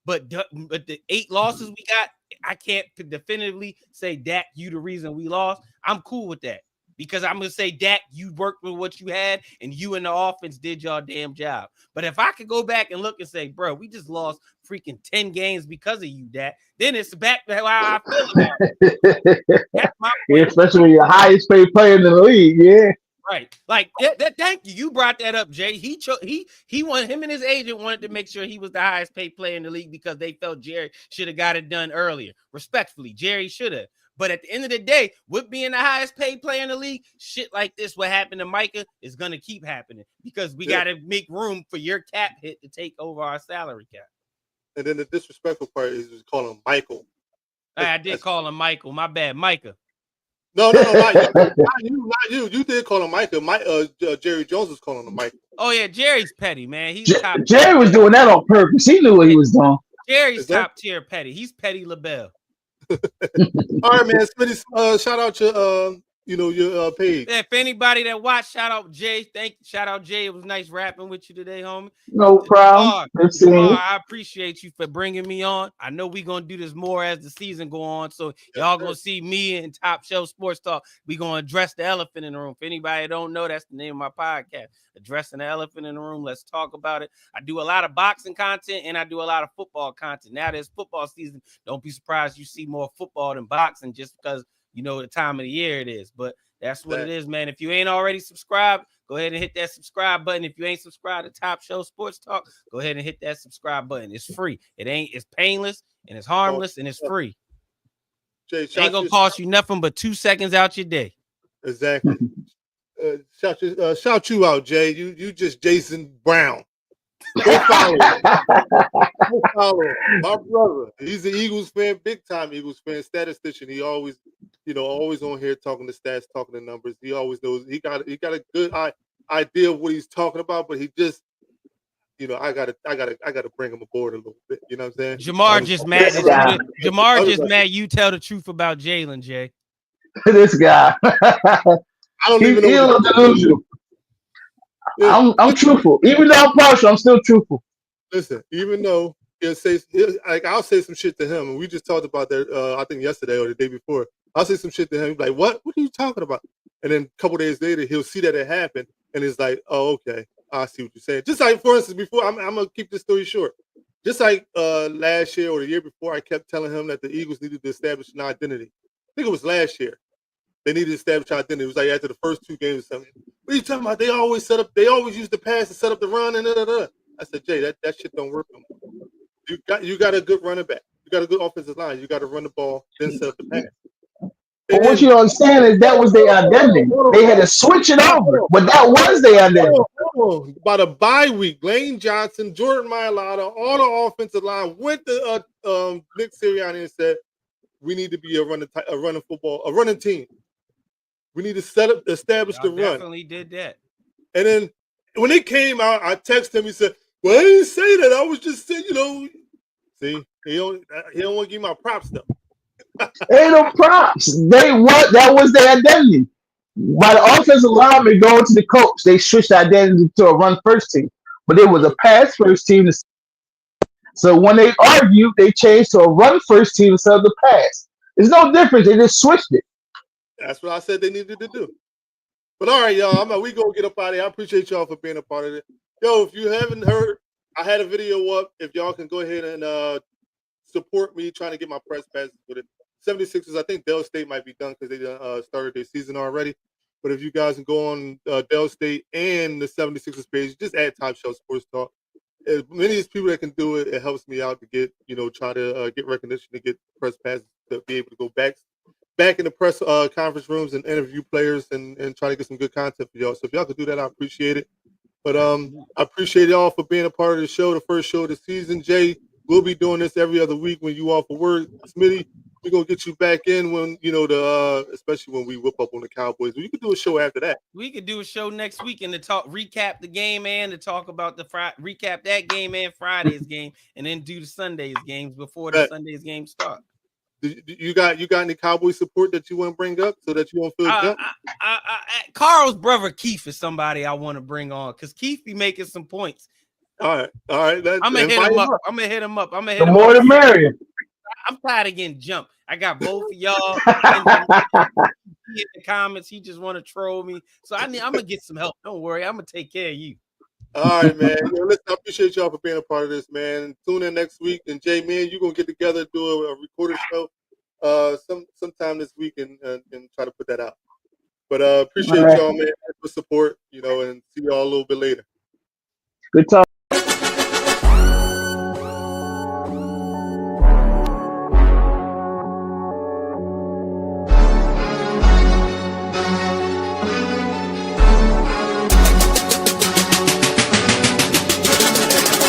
[SPEAKER 3] But the 8 losses we got, I can't definitively say, Dak, you the reason we lost. I'm cool with that because I'm going to say, Dak, you worked with what you had and you and the offense did your damn job. But if I could go back and look and say, bro, we just lost freaking 10 games because of you, Dak, then it's back to how I feel about it. That's my point.
[SPEAKER 4] Yeah, especially when you're the highest paid player in the league. Yeah.
[SPEAKER 3] Right. Like thank you. You brought that up, Jay. He wanted, him and his agent wanted to make sure he was the highest paid player in the league because they felt Jerry should have got it done earlier. Respectfully, Jerry should have. But at the end of the day, with being the highest paid player in the league, shit like this, what happened to Micah, is gonna keep happening because we gotta make room for your cap hit to take over our salary cap.
[SPEAKER 2] And then the disrespectful part is just calling him Michael.
[SPEAKER 3] I did call him Michael. My bad, Micah.
[SPEAKER 2] No, not you. You did call him Micah. Jerry Jones was calling him Michael.
[SPEAKER 3] Oh yeah, Jerry's petty, man. He's top.
[SPEAKER 4] Jerry was doing that on purpose. He knew what he was doing.
[SPEAKER 3] Jerry's top tier petty. He's Petty LaBelle.
[SPEAKER 2] All right, man. Smitty, shout out your page.
[SPEAKER 3] Yeah, if anybody that watched, shout out Jay. Shout out Jay. It was nice rapping with you today, homie.
[SPEAKER 4] No problem.
[SPEAKER 3] I appreciate you for bringing me on. I know we're gonna do this more as the season go on. So y'all gonna see me and Top Shelf Sports Talk. We're gonna address the elephant in the room. If anybody don't know, that's the name of my podcast. Addressing the elephant in the room. Let's talk about it. I do a lot of boxing content and I do a lot of football content. Now there's football season. Don't be surprised you see more football than boxing just because you know the time of the year it is. But that's what it is, man. If you ain't already subscribed, go ahead and hit that subscribe button. If you ain't subscribed to Top Shelf Sports Talk, go ahead and hit that subscribe button. It's free. It's painless and it's harmless and it's free.
[SPEAKER 2] Jay,
[SPEAKER 3] it ain't gonna cost you nothing but 2 seconds out your day.
[SPEAKER 2] Exactly. Shout you out, Jay. You just Jason Brown. Go follow him. My brother. He's an Eagles fan, big time Eagles fan, statistician. He always, always on here talking the stats, talking the numbers. He always knows he got a good idea of what he's talking about, but he just, I gotta bring him aboard a little bit. You know what I'm saying?
[SPEAKER 3] Jamar just mad. Jamar just mad. You tell the truth about Jalen, Jay.
[SPEAKER 4] This guy.
[SPEAKER 2] I don't even know.
[SPEAKER 4] Delusional. I'm truthful. Even though I'm partial, I'm still truthful.
[SPEAKER 2] Listen, even though I'll say some shit to him, and we just talked about that. I think yesterday or the day before. I'll say some shit to him. He's like, "What? What are you talking about?" And then a couple days later, he'll see that it happened, and it's like, "Oh, okay, I see what you're saying." Just like, for instance, before I'm gonna keep this story short. just like last year or the year before, I kept telling him that the Eagles needed to establish an identity. I think it was last year. They needed to establish an identity. It was like after the first 2 games or something. What are you talking about? They always use the pass to set up the run and da. I said, Jay, that shit don't work no more. You got a good running back. You got a good offensive line. You got to run the ball, then set up the pass.
[SPEAKER 4] But what you don't understand is that was their identity. They had to switch it over, but that was their identity.
[SPEAKER 2] By the bye week, Lane Johnson, Jordan Mailata, all the offensive line went to Nick Sirianni and said, "We need to be a running team. We need to establish the run."
[SPEAKER 3] Definitely did that.
[SPEAKER 2] And then when it came out, I texted him. He said, "Well, I didn't say that. I was just saying, See, he don't want to give my props though."
[SPEAKER 4] Ain't no props. That was their identity. By the offensive lineman going to the coach, they switched the identity to a run first team. But it was a pass first team. So when they argued, they changed to a run first team instead of the pass. There's no difference. They just switched it.
[SPEAKER 2] That's what I said they needed to do. But all right, y'all, we gonna get up out of here. I appreciate y'all for being a part of it. Yo, if you haven't heard, I had a video up. If y'all can go ahead and support me trying to get my press passes with it. 76ers, I think Dell State might be done because they started their season already. But if you guys can go on Dell State and the 76ers page, just add Top Shelf Sports Talk. As many as people that can do it, it helps me out to get, try to get recognition, to get press passes, to be able to go back in the press conference rooms and interview players and try to get some good content for y'all. So if y'all could do that, I appreciate it. But I appreciate y'all for being a part of the show, the first show of the season. Jay, we'll be doing this every other week when you off for work. Smitty, we're gonna get you back in when especially when we whip up on the Cowboys. You could do a show after that.
[SPEAKER 3] We could do a show next week and to recap the game and to talk about recap that game and Friday's game, and then do the Sunday's games before the Sunday's game start.
[SPEAKER 2] You got any Cowboy support that you want to bring up so that you won't feel jumped?
[SPEAKER 3] Carl's brother Keith is somebody I want to bring on because Keith be making some points.
[SPEAKER 2] All right.
[SPEAKER 3] I'm gonna hit him up. I'm gonna hit him up.
[SPEAKER 4] The more the merrier.
[SPEAKER 3] I'm tired of getting jumped. I got both of y'all in the comments. He just want to troll me. So I'm gonna get some help. Don't worry. I'm gonna take care of you.
[SPEAKER 2] All right, man. Listen, I appreciate y'all for being a part of this, man. Tune in next week. And Jay, man, you're gonna get together, do a recorded show sometime this week and try to put that out. But appreciate y'all, man, for support, and see y'all a little bit later.
[SPEAKER 4] Good talk.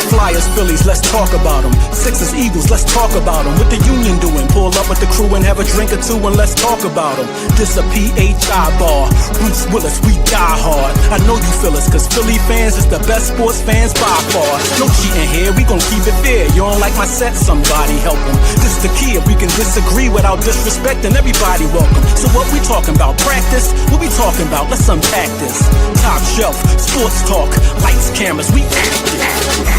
[SPEAKER 1] Flyers, Phillies, let's talk about them. Sixers, Eagles, let's talk about them. What the Union doing? Pull up with the crew and have a drink or two and let's talk about them. This a PHI bar. Bruce Willis, we die hard. I know you feel us, cause Philly fans is the best sports fans by far. No cheating here, we gon' keep it fair. You don't like my set, somebody help them. This the key, if we can disagree without disrespecting, everybody welcome. So what we talking about? Practice? What we talking about? Let's unpack this. Top Shelf, Sports Talk, lights, cameras, we active.